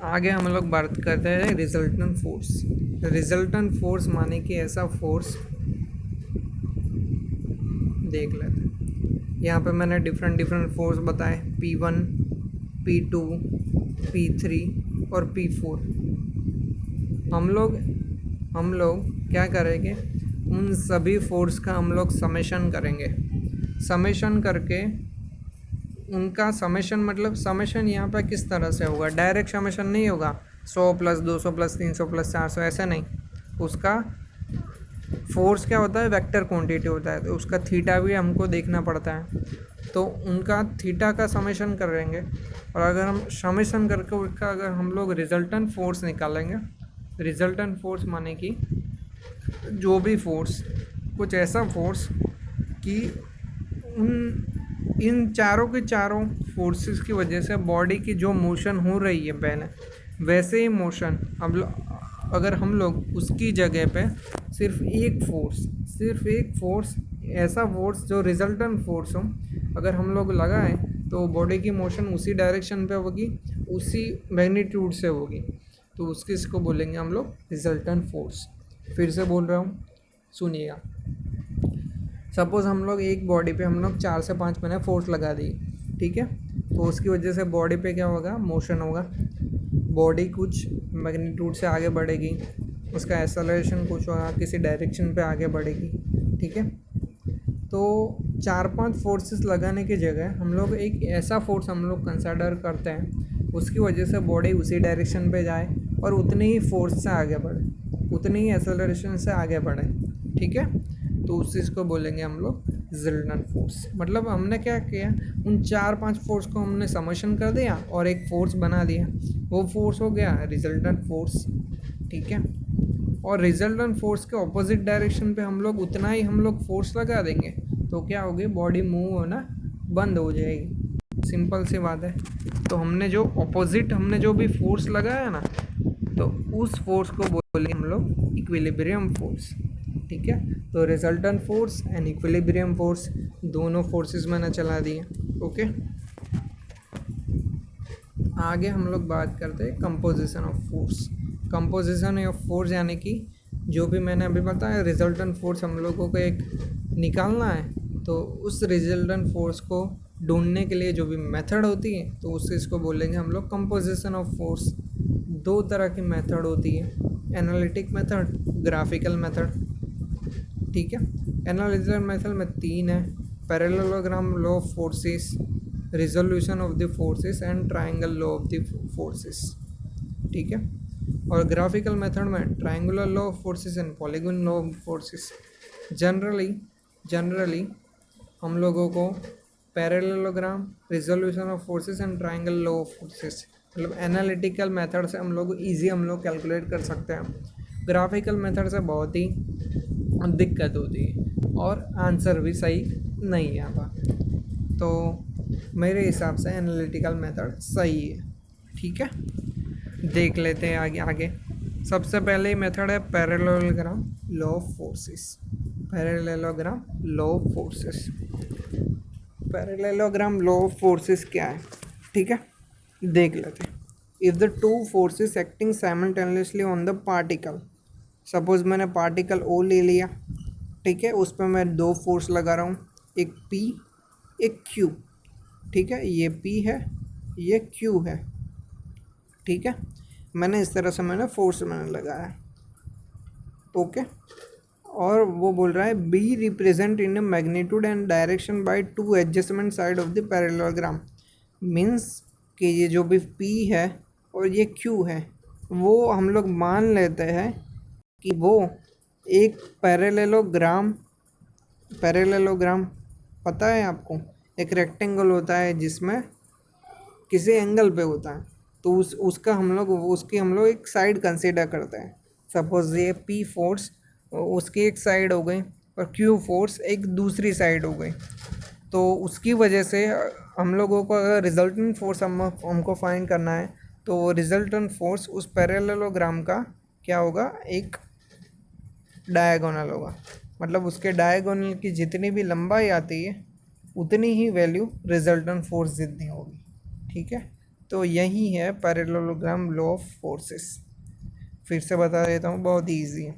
आगे हम लोग बात करते हैं रिजल्टेंट फोर्स। रिजल्टेंट फोर्स माने कि ऐसा फोर्स, देख लेते हैं। यहाँ पे मैंने डिफरेंट फोर्स बताए, P1, P2, P3 और P4। हम लोग क्या करेंगे, उन सभी फोर्स का हम लोग समेशन करेंगे। समेशन करके उनका समेशन यहाँ पे किस तरह से होगा, डायरेक्ट समेशन नहीं होगा 100 प्लस 200 प्लस 300 प्लस 400, ऐसा नहीं। उसका फोर्स क्या होता है, वेक्टर क्वांटिटी होता है, तो उसका थीटा भी हमको देखना पड़ता है, तो उनका थीटा का समेशन करेंगे। और अगर हम समेशन करके उसका अगर हम लोग रिजल्टेंट फोर्स निकालेंगे, रिजल्टेंट फोर्स माने कि जो भी फोर्स, कुछ ऐसा फोर्स कि इन चारों के चारों फोर्सेस की वजह से बॉडी की जो मोशन हो रही है पहले, वैसे ही मोशन अगर हम लोग उसकी जगह पे सिर्फ एक फोर्स ऐसा फोर्स जो रिजल्टेंट फोर्स हो अगर हम लोग लगाएं तो बॉडी की मोशन उसी डायरेक्शन पे होगी, उसी मैग्नीट्यूड से होगी, तो उसके इसको बोलेंगे हम लोग रिजल्टेंट फोर्स। फिर से बोल रहा हूँ, सुनिएगा। सपोज़ हम लोग एक बॉडी पे 4 से 5 मैंने फोर्स लगा दी, ठीक है, तो उसकी वजह से बॉडी पे क्या होगा, मोशन होगा। बॉडी कुछ मैग्नीट्यूड से आगे बढ़ेगी, उसका एक्सेलरेशन कुछ होगा, किसी डायरेक्शन पे आगे बढ़ेगी। ठीक है, तो 4-5 फोर्सेस लगाने की जगह हम लोग एक ऐसा फोर्स कंसिडर करते हैं, उसकी वजह से बॉडी उसी डायरेक्शन पे जाए और उतनी ही फोर्स से आगे बढ़े, उतनी ही एक्सेलरेशन से आगे बढ़े। ठीक है, तो उस चीज़ को बोलेंगे हम लोग रिजल्टेंट फोर्स। मतलब हमने क्या किया, उन 4-5 फोर्स को हमने समेशन कर दिया और एक फोर्स बना दिया, वो फोर्स हो गया रिजल्टेंट फोर्स। ठीक है, और रिजल्टेंट फोर्स के ऑपोजिट डायरेक्शन पे उतना ही फोर्स लगा देंगे तो क्या होगी, बॉडी मूव होना बंद हो जाएगी। सिंपल सी बात है। तो हमने जो भी फोर्स लगाया ना, तो उस फोर्स को बोलेंगे हम लोग इक्विलिब्रियम फोर्स। ठीक है, तो resultant force and equilibrium force दोनों फोर्सेस मैंने चला दिए। ओके, आगे हम लोग बात करते हैं composition of force. Composition of force यानी कि जो भी मैंने अभी बताया, रिजल्टेंट फोर्स हम लोगों को एक निकालना है, तो उस रिजल्टेंट फोर्स को ढूंढने के लिए जो भी मेथड होती है तो उस चीज़ को बोलेंगे हम लोग कंपोजिशन ऑफ फोर्स। 2 तरह की मेथड होती है, एनालिटिक मेथड, ग्राफिकल मेथड। ठीक है, एनालिटिकल मेथड में 3 है, parallelogram law of forces, resolution of the forces and triangle law of the forces, ठीक है। और ग्राफिकल मेथड में triangular law of forces and polygon law of forces. Generally हम लोगों को parallelogram, resolution of forces and triangle law of forces, मतलब एनालिटिकल मेथड से हम लोग कैलकुलेट कर सकते हैं। ग्राफिकल मेथड से बहुत ही दिक्कत होती है और आंसर भी सही नहीं आता। तो मेरे हिसाब से एनालिटिकल मेथड सही है, ठीक है। देख लेते हैं आगे। सबसे पहले मेथड है parallelogram law of forces. Parallelogram law of forces, parallelogram law of forces क्या है, ठीक है, देख लेते हैं। If the two forces acting simultaneously on the particle, suppose मैंने पार्टिकल ओ ले लिया, ठीक है, उस पर मैं दो फोर्स लगा रहा हूँ, एक पी एक क्यू, ठीक है, ये पी है ये क्यू है, ठीक है। मैंने इस तरह से फोर्स लगाया, ओके। और वो बोल रहा है be represent in magnitude and direction by two adjustment side of the parallelogram. Means कि ये जो भी पी है और ये क्यू है, वो हम लोग मान लेते हैं कि वो एक पैरेललोग्राम पता है आपको, एक रेक्टेंगल होता है जिसमें किसी एंगल पे होता है, तो उसकी हम लोग एक साइड कंसीडर करते हैं। सपोज ये पी फोर्स उसकी एक साइड हो गई और क्यू फोर्स एक दूसरी साइड हो गई, तो उसकी वजह से हम लोगों को अगर रिजल्टेंट फोर्स हमको फाइंड करना है, तो रिजल्टेंट फोर्स उस पैरेललोग्राम का क्या होगा, एक डायगोनल होगा। मतलब उसके डायगोनल की जितनी भी लंबाई आती है उतनी ही वैल्यू रिजल्टेंट फोर्स जितनी होगी, ठीक है। तो यही है पैरेललोग्राम लॉ ऑफ फोर्सेस। फिर से बता देता हूँ, बहुत ईजी है।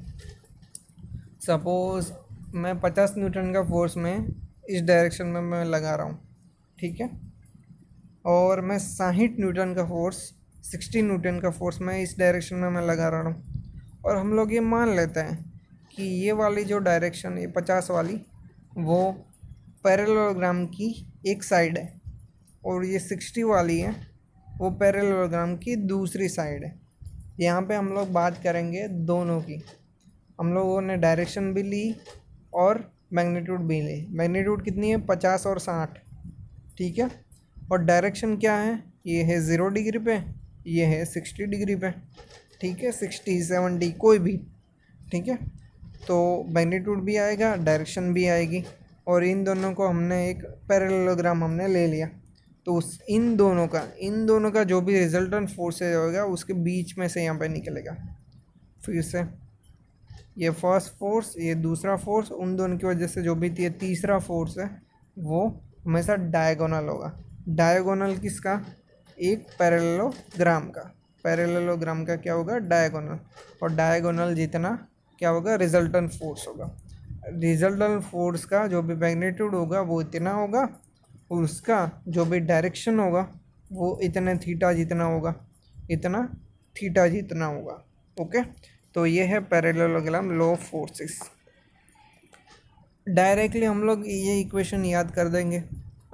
सपोज मैं 50 न्यूटन का फोर्स में इस डायरेक्शन में मैं लगा रहा हूँ, ठीक है, और मैं 60 न्यूटन का फोर्स 60 न्यूटन का फोर्स मैं इस डायरेक्शन में मैं लगा रहा हूँ। और हम लोग ये मान लेते हैं कि ये वाली जो डायरेक्शन, ये 50 वाली, वो पैरेललोग्राम की एक साइड है, और ये 60 वाली है वो पैरेललोग्राम की दूसरी साइड है। यहाँ पे हम लोग बात करेंगे दोनों की। हम लोगों ने डायरेक्शन भी ली और मैग्नीट्यूड भी ली। मैग्नीट्यूड कितनी है, 50 और 60, ठीक है। और डायरेक्शन क्या है, ये है 0 डिग्री पे, ये है 60 डिग्री पे, ठीक है, 60 70 कोई भी, ठीक है। तो मैग्नीट्यूड भी आएगा, डायरेक्शन भी आएगी, और इन दोनों को हमने एक पैरेललोग्राम हमने ले लिया, तो उस इन दोनों का जो भी रिजल्टेंट फोर्स होगा उसके बीच में से यहाँ पे निकलेगा। फिर से ये फर्स्ट फोर्स, ये दूसरा फोर्स, उन दोनों की वजह से जो भी ये तीसरा फोर्स है वो हमेशा डायगोनल होगा। डायगोनल किसका, एक पैरेललोग्राम का क्या होगा, डायगोनल। और डायगोनल जितना क्या होगा, रिजल्टेंट फोर्स होगा। रिजल्टेंट फोर्स का जो भी मैग्नीट्यूड होगा वो इतना होगा, और उसका जो भी डायरेक्शन होगा वो इतने थीटा जितना होगा, इतना थीटा जितना होगा, ओके। तो ये है parallelogram law of forces. Directly हम लोग ये इक्वेशन याद कर देंगे,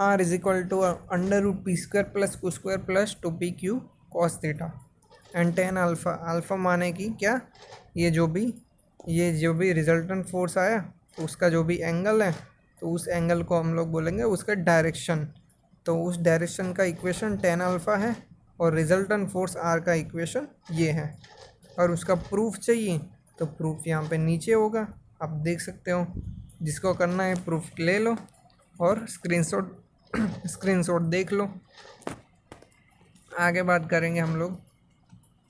R is equal to √p² + q² + 2pq cos theta and tan alpha. Alpha माने कि क्या, ये जो भी रिजल्टेंट फोर्स आया तो उसका जो भी एंगल है, तो उस एंगल को हम लोग बोलेंगे उसका डायरेक्शन। तो उस डायरेक्शन का इक्वेशन tan अल्फ़ा है, और रिजल्टेंट फोर्स R का इक्वेशन ये है। और उसका प्रूफ चाहिए तो प्रूफ यहाँ पे नीचे होगा, आप देख सकते हो। जिसको करना है प्रूफ ले लो और स्क्रीनशॉट देख लो। आगे बात करेंगे हम लोग।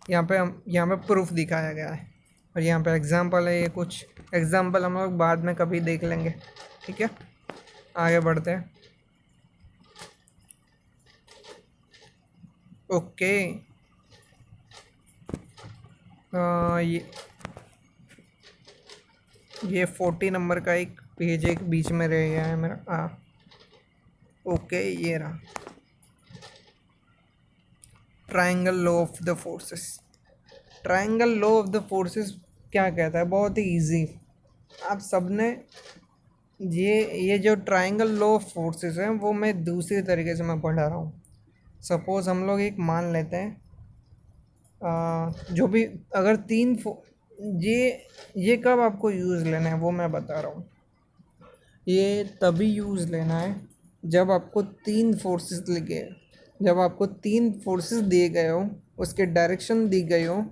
यहाँ पे प्रूफ दिखाया गया है, और यहाँ पे एग्जांपल है। ये कुछ एग्जांपल हम लोग बाद में कभी देख लेंगे, ठीक है। आगे बढ़ते हैं, ओके। ये 40 नंबर का एक पेज एक बीच में रह गया है मेरा, ओके, ये रहा triangle law of the forces. Triangle law of the forces क्या कहता है, बहुत ही इजी। आप सबने ये जो ट्रायंगल लॉ ऑफ फोर्सेस है वो मैं दूसरी तरीके से मैं पढ़ा रहा हूँ। सपोज हम लोग एक मान लेते हैं, जो भी अगर ये कब आपको यूज़ लेना है वो मैं बता रहा हूँ। ये तभी यूज़ लेना है जब आपको तीन फोर्सेस लिखे, जब आपको तीन फोर्सेस दिए गए हो, उसके डायरेक्शन दी गई हो,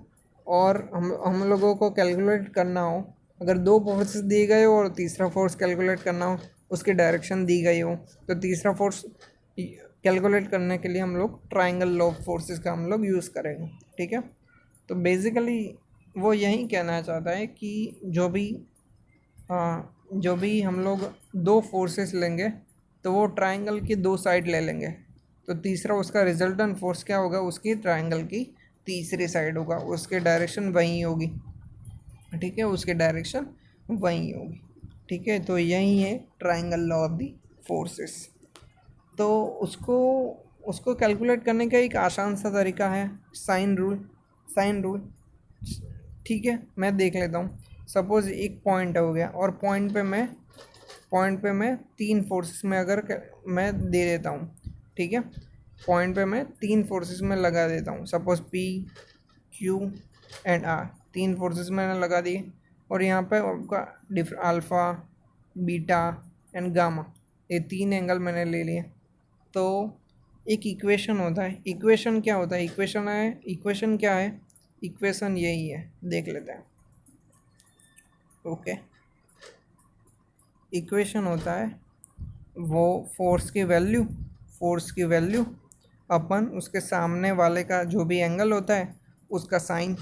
और हम लोगों को कैलकुलेट करना हो। अगर दो फोर्सेस दिए गए हो और तीसरा फोर्स कैलकुलेट करना हो, उसकी डायरेक्शन दी गई हो, तो तीसरा फोर्स कैलकुलेट करने के लिए हम लोग ट्रायंगल लॉ ऑफ फोर्सेस का हम लोग यूज़ करेंगे। ठीक है, तो बेसिकली वो यही कहना चाहता है कि जो भी हम लोग दो फोर्सेस लेंगे तो वो ट्रायंगल की दो साइड ले लेंगे, तो तीसरा उसका रिजल्टेंट फोर्स क्या होगा, उसकी ट्रायंगल की तीसरी साइड होगा, उसके डायरेक्शन वही होगी। ठीक है, उसके डायरेक्शन वही होगी। ठीक है, तो यही है triangle law of the forces. तो उसको उसको कैलकुलेट करने का एक आसान सा तरीका है साइन रूल। ठीक है, मैं देख लेता हूँ। सपोज़ एक पॉइंट हो गया और पॉइंट पे मैं तीन फोर्सेस में अगर मैं दे देता हूँ। ठीक है, पॉइंट पे मैं तीन फोर्सेस में लगा देता हूँ। Suppose P, Q and R, तीन फोर्सेस मैंने लगा दिए, और यहाँ पे आपका अल्फ़ा, बीटा एंड गामा, ये तीन एंगल मैंने ले लिए। तो एक इक्वेशन होता है, इक्वेशन क्या होता है, इक्वेशन क्या है, इक्वेशन यही है, देख लेते हैं। ओके, इक्वेशन होता है वो फोर्स की वैल्यू अपन उसके सामने वाले का जो भी एंगल होता है उसका साइन।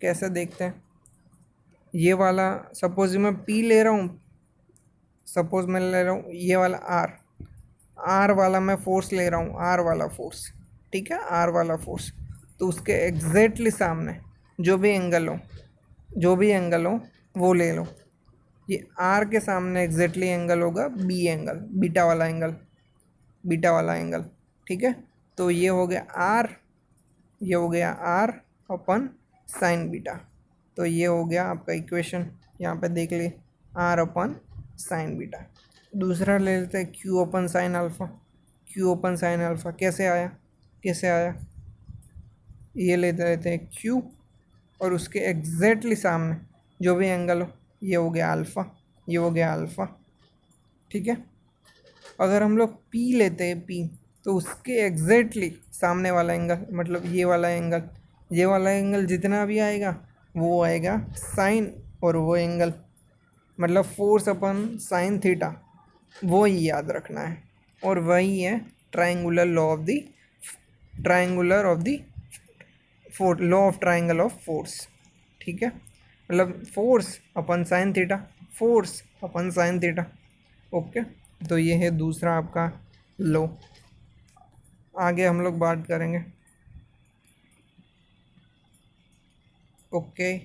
कैसे देखते हैं, ये वाला सपोज मैं पी ले रहा हूँ, सपोज मैं ले रहा हूँ ये वाला आर वाला मैं फोर्स ले रहा हूँ, आर वाला फोर्स। ठीक है, आर वाला फोर्स, तो उसके एग्जैक्टली सामने जो भी एंगल हो वो ले लो। ये आर के सामने एग्जैक्टली एंगल होगा बी एंगल, बीटा वाला एंगल। ठीक है, तो ये हो गया आर, ये हो गया आर अपन साइन बीटा। तो ये हो गया आपका इक्वेशन, यहाँ पे देख लिए, आर अपन साइन बीटा। दूसरा ले लेते हैं क्यू अपन साइन अल्फ़ा। कैसे आया, ये लेते हैं क्यू, और उसके एग्जैक्टली सामने जो भी एंगल हो, ये हो गया अल्फ़ा। ठीक है, अगर हम लोग पी लेते हैं तो उसके एग्जैक्टली सामने वाला एंगल, मतलब ये वाला एंगल जितना भी आएगा वो आएगा साइन, और वो एंगल मतलब फोर्स अपन साइन थीटा, वो ही याद रखना है। और वही है triangular of the law of triangle of force. ठीक है, मतलब force upon sine theta. Okay, तो ये है दूसरा आपका लॉ। आगे हम लोग बात करेंगे। ओके,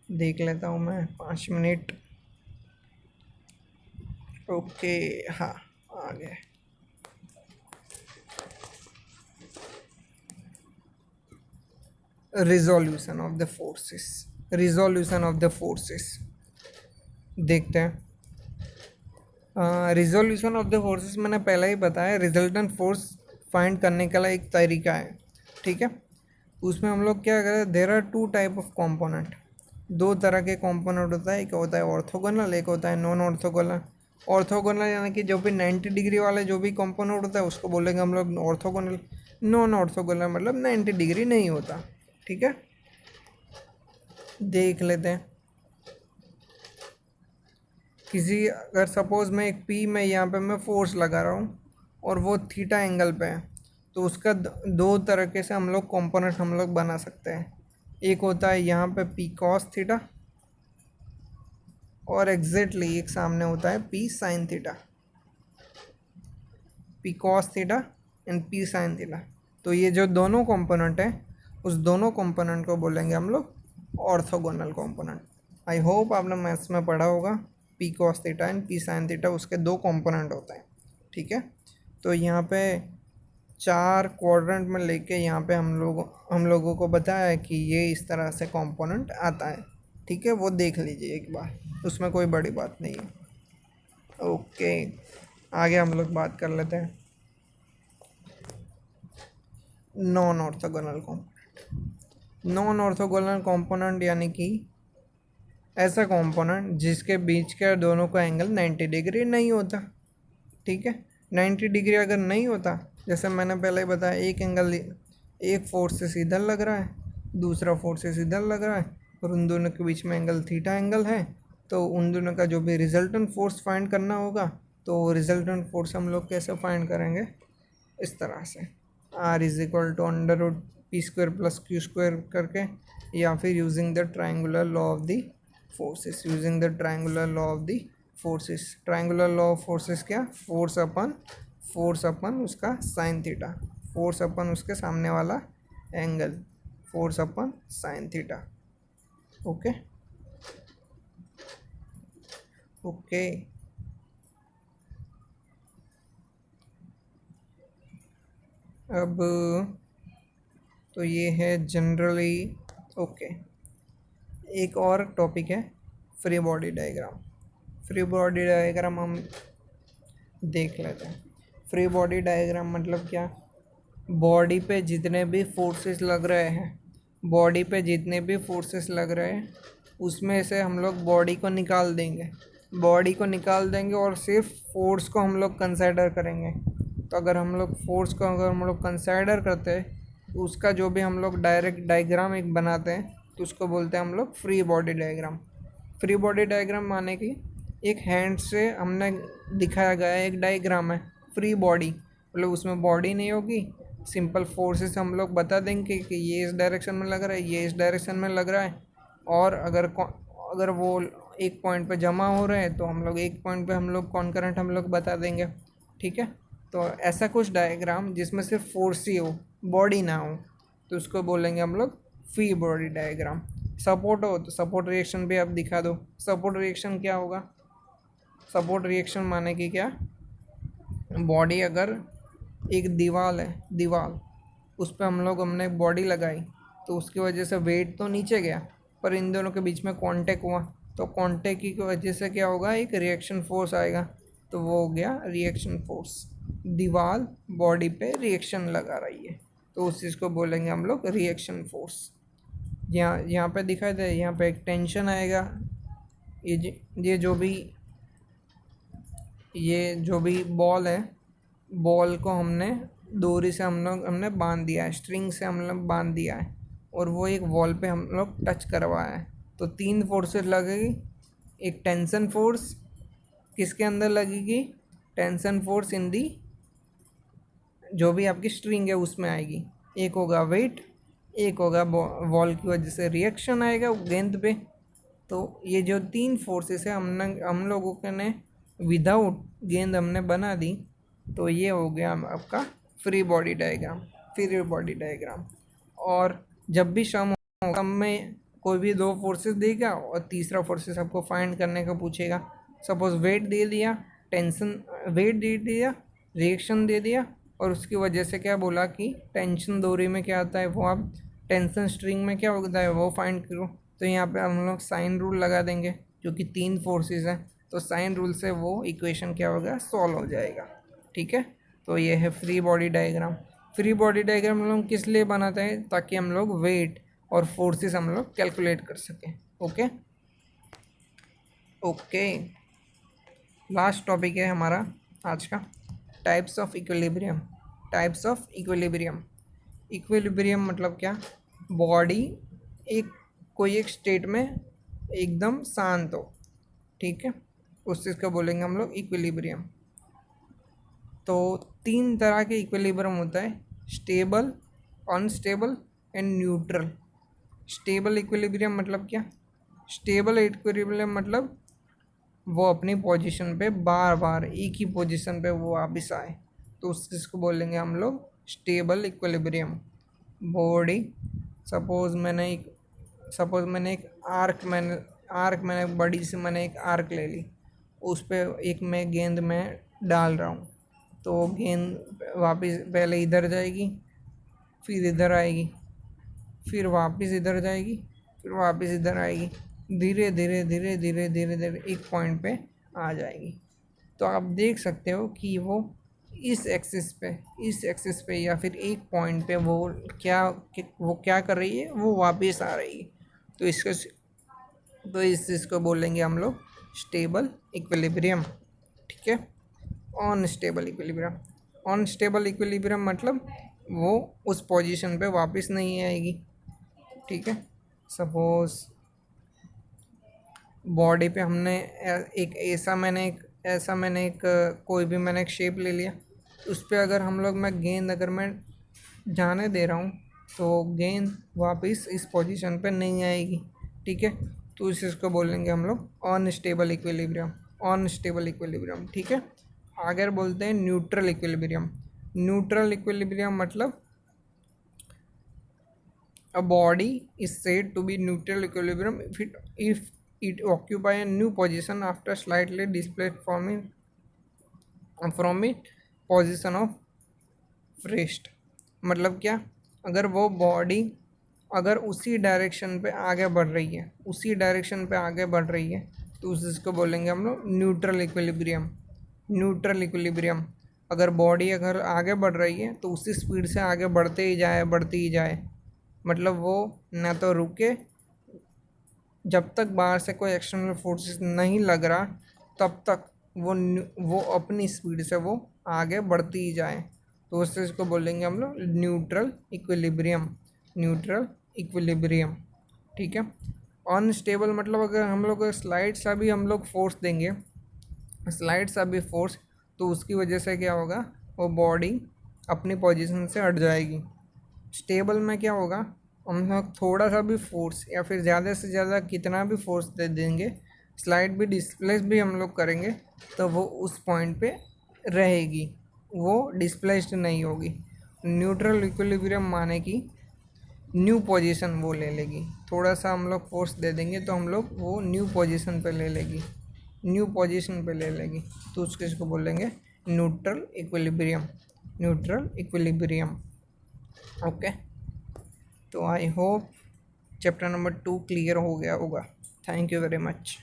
देख लेता हूँ मैं 5 मिनट। ओके, हाँ, आ गए। रिजोल्यूशन ऑफ द फोर्सेस देखते हैं। रिजोल्यूशन ऑफ द फोर्सेस मैंने पहले ही बताया, रिजल्टेंट फोर्स फाइंड करने का एक तरीका है। ठीक है, उसमें हम लोग क्या करें, there are two type of component, दो तरह के कंपोनेंट होता है, एक होता है ऑर्थोगोनल, एक होता है नॉन ऑर्थोगोनल। ऑर्थोगोनल यानी कि जो भी 90 डिग्री वाले जो भी कंपोनेंट होता है उसको बोलेंगे हम लोग ऑर्थोगोनल। नॉन ऑर्थोगोनल मतलब 90 डिग्री नहीं होता। ठीक है, देख लेते हैं। अगर सपोज़ मैं एक पी में यहाँ पे मैं फोर्स लगा रहा हूँ और वो थीटा एंगल पे है, तो उसका दो तरीके से हम लोग कंपोनेंट हम लोग बना सकते हैं। एक होता है यहाँ पे पी कॉस थीटा, और एग्जैक्टली एक सामने होता है P sine theta, P cos theta and P sine theta. तो ये जो दोनों कंपोनेंट हैं उस दोनों कंपोनेंट को बोलेंगे हम लोग ऑर्थोगोनल कंपोनेंट। आई होप आपने मैथ्स में पढ़ा होगा, P cos theta and P sine theta उसके दो कंपोनेंट होते हैं। ठीक है, तो यहाँ पे 4 क्वाड्रेंट में लेके यहाँ पे हम लोगों को बताया कि ये इस तरह से कंपोनेंट आता है। ठीक है, वो देख लीजिए एक बार, उसमें कोई बड़ी बात नहीं है। ओके, आगे हम लोग बात कर लेते हैं non orthogonal component. Non orthogonal component यानी कि ऐसा कॉम्पोनेंट जिसके बीच के दोनों का एंगल 90 डिग्री नहीं होता। ठीक है, 90 डिग्री अगर नहीं होता, जैसे मैंने पहले ही बताया, एक एंगल एक फोर्स से इधर लग रहा है, दूसरा फोर्स से इधर लग रहा है, और उन दोनों के बीच में एंगल थीटा एंगल है, तो उन दोनों का जो भी रिजल्टेंट फोर्स फाइंड करना होगा, तो रिजल्टेंट फोर्स हम लोग कैसे फाइंड करेंगे, इस तरह से R is equal to under root P square plus Q square करके, या फिर using the triangular law of the forces, using the triangular law of the forces. Triangular law of forces क्या, फोर्स अपन उसका साइन थीटा, फोर्स अपन उसके सामने वाला angle, force upon sine theta. Okay okay, अब तो ये है जनरली। ओके, एक और टॉपिक है free body diagram. Free body diagram हम देख लेते हैं। फ्री बॉडी डायग्राम मतलब क्या, बॉडी पे जितने भी फोर्सेस लग रहे हैं, बॉडी पे जितने भी फोर्सेस लग रहे हैं, उसमें से हम लोग बॉडी को निकाल देंगे, बॉडी को निकाल देंगे और सिर्फ फोर्स को हम लोग कंसिडर करेंगे। तो अगर हम लोग फोर्स को अगर हम लोग कंसिडर करते हैं, तो उसका जो भी हम लोग डायरेक्ट डायग्राम एक बनाते हैं, तो उसको बोलते हैं हम लोग free body diagram. Free body diagram माने कि एक हैंड से हमने दिखाया गया एक डायग्राम है, फ्री बॉडी मतलब उसमें बॉडी नहीं होगी, सिंपल फोर्सेस हम लोग बता देंगे कि ये इस डायरेक्शन में लग रहा है, ये इस डायरेक्शन में लग रहा है, और अगर वो एक पॉइंट पे जमा हो रहे हैं, तो हम लोग एक पॉइंट पे हम लोग कॉन्करेंट हम लोग बता देंगे। ठीक है, तो ऐसा कुछ डायग्राम जिसमें सिर्फ फोर्स ही हो, बॉडी ना हो, तो उसको बोलेंगे हम लोग फ्री बॉडी डायग्राम। सपोर्ट हो तो सपोर्ट रिएक्शन भी आप दिखा दो। सपोर्ट रिएक्शन क्या होगा, सपोर्ट रिएक्शन माने कि क्या, बॉडी अगर एक दीवार है, दीवार उस पर हमने बॉडी लगाई, तो उसकी वजह से वेट तो नीचे गया, पर इन दोनों के बीच में कांटेक्ट हुआ, तो कांटेक्ट की वजह से क्या होगा, एक रिएक्शन फोर्स आएगा, तो वो हो गया रिएक्शन फोर्स। दीवार बॉडी पे रिएक्शन लगा रही है, तो उस चीज़ को बोलेंगे हम लोग रिएक्शन फोर्स। यहाँ यहाँ पे दिखाई दे, यहाँ पे एक टेंशन आएगा, ये जो भी बॉल है, बॉल को हमने डोरी से हमने बांध दिया है, स्ट्रिंग से हम लोग बांध दिया है, और वो एक वॉल पे हम लोग टच करवाया है, तो तीन फोर्सेस लगेगी। एक टेंशन फोर्स किसके अंदर लगेगी, टेंशन फोर्स इन दी जो भी आपकी स्ट्रिंग है उसमें आएगी, एक होगा वेट, एक होगा वॉल की वजह से रिएक्शन आएगा गेंद पे। तो ये जो तीन फोर्सेस है हम लोगों के ने विदाउट गेंद हमने बना दी, तो ये हो गया आपका free body diagram. Free body diagram, और जब भी सम में कोई भी दो फोर्सेस देगा और तीसरा फोर्सेस आपको फाइंड करने का पूछेगा। सपोज वेट दे दिया, टेंशन, वेट दे दिया, रिएक्शन दे दिया, और उसकी वजह से क्या बोला कि टेंशन डोरी में क्या आता है वो आप टेंशन स्ट्रिंग में क्या होता है वो फाइंड करो। तो यहाँ पे हम लोग साइन रूल लगा देंगे, जो कि तीन फोर्सेस हैं, तो साइन रूल से वो इक्वेशन क्या होगा, सॉल्व हो जाएगा। ठीक है, तो ये है free body diagram. Free body diagram हम लोग किस लिए बनाते हैं, ताकि हम लोग वेट और फोर्सेस हम लोग कैलकुलेट कर सकें। ओके ओके, लास्ट टॉपिक है हमारा आज का, types of equilibrium. Types of equilibrium, equilibrium मतलब क्या, बॉडी एक कोई एक स्टेट में एकदम शांत हो, ठीक है, उस चीज़ को बोलेंगे हम लोग इक्विलिब्रियम। तो तीन तरह के इक्विलिब्रियम होता है, stable, unstable and neutral. Stable equilibrium मतलब क्या, स्टेबल इक्विलिब्रियम मतलब वो अपनी पोजीशन पे बार बार एक ही पोजीशन पे वो वापिस आए, तो उस चीज़ को बोलेंगे हम लोग स्टेबल इक्विलिब्रियम। बॉडी, सपोज मैंने एक मैंने बड़ी से मैंने एक आर्क ले ली, उस पर एक मैं गेंद में डाल रहा हूँ, तो गेंद वापस पहले इधर जाएगी, फिर इधर आएगी, फिर वापस इधर जाएगी, फिर वापस इधर आएगी, धीरे धीरे धीरे धीरे धीरे धीरे एक पॉइंट पे आ जाएगी। तो आप देख सकते हो कि वो इस एक्सिस पे या फिर एक पॉइंट पे वो क्या कर रही है, वो वापस आ रही है। तो इसको तो इस चीज़ को बोलेंगे हम लोग स्टेबल इक्विलिब्रियम। ठीक है, अनस्टेबल इक्विलिब्रियम। अनस्टेबल इक्विलिब्रियम मतलब वो उस पोजीशन पे वापस नहीं आएगी। ठीक है, सपोज बॉडी पे हमने एक कोई भी मैंने एक शेप ले लिया, उस पर अगर हम लोग मैं जाने दे रहा हूँ तो गेंद वापस इस पोजीशन पे नहीं आएगी। ठीक है, तो इस चीज़ को बोलेंगे हम लोग अनस्टेबल इक्विलिब्रियम। Unstable equilibrium. ठीक है, आगे बोलते हैं न्यूट्रल इक्विलिब्रियम। न्यूट्रल इक्विलिब्रियम मतलब a body is said to be neutral equilibrium if it occupy a new position after slightly displaced from it position of rest। मतलब क्या, अगर वो बॉडी अगर उसी डायरेक्शन पे आगे बढ़ रही है तो उस चीज़ को बोलेंगे हम लोग न्यूट्रल इक्विलिब्रियम। न्यूट्रल इक्विलिब्रियम, अगर बॉडी अगर आगे बढ़ रही है तो उसी स्पीड से आगे बढ़ती ही जाए, मतलब वो ना तो रुके, जब तक बाहर से कोई एक्सटर्नल फोर्सेस नहीं लग रहा तब तक वो अपनी स्पीड से वो आगे बढ़ती ही जाए। तो उस चीज़ को बोलेंगे हम लोग न्यूट्रल इक्विलिब्रियम। Neutral equilibrium. ठीक है, अनस्टेबल मतलब अगर हम लोग स्लाइड सा भी हम लोग फोर्स देंगे, स्लाइड सा भी फोर्स, तो उसकी वजह से क्या होगा, वो बॉडी अपनी पोजीशन से हट जाएगी। स्टेबल में क्या होगा, हम लोग थोड़ा सा भी फोर्स या फिर ज़्यादा से ज़्यादा कितना भी फोर्स दे देंगे, स्लाइड भी डिस्प्लेस भी हम लोग करेंगे तो वो उस पॉइंट पे रहेगी, वो डिस्प्लेस्ड नहीं होगी। न्यूट्रल इक्विलिब्रियम माने कि न्यू पोजीशन वो ले लेगी, थोड़ा सा हम लोग फोर्स दे देंगे तो हम लोग वो न्यू पोजीशन पे ले लेगी, न्यू पोजीशन पे ले लेगी। तो उसको बोलेंगे neutral equilibrium. Neutral equilibrium. Okay, तो I hope chapter number 2 clear हो गया होगा। Thank you very much.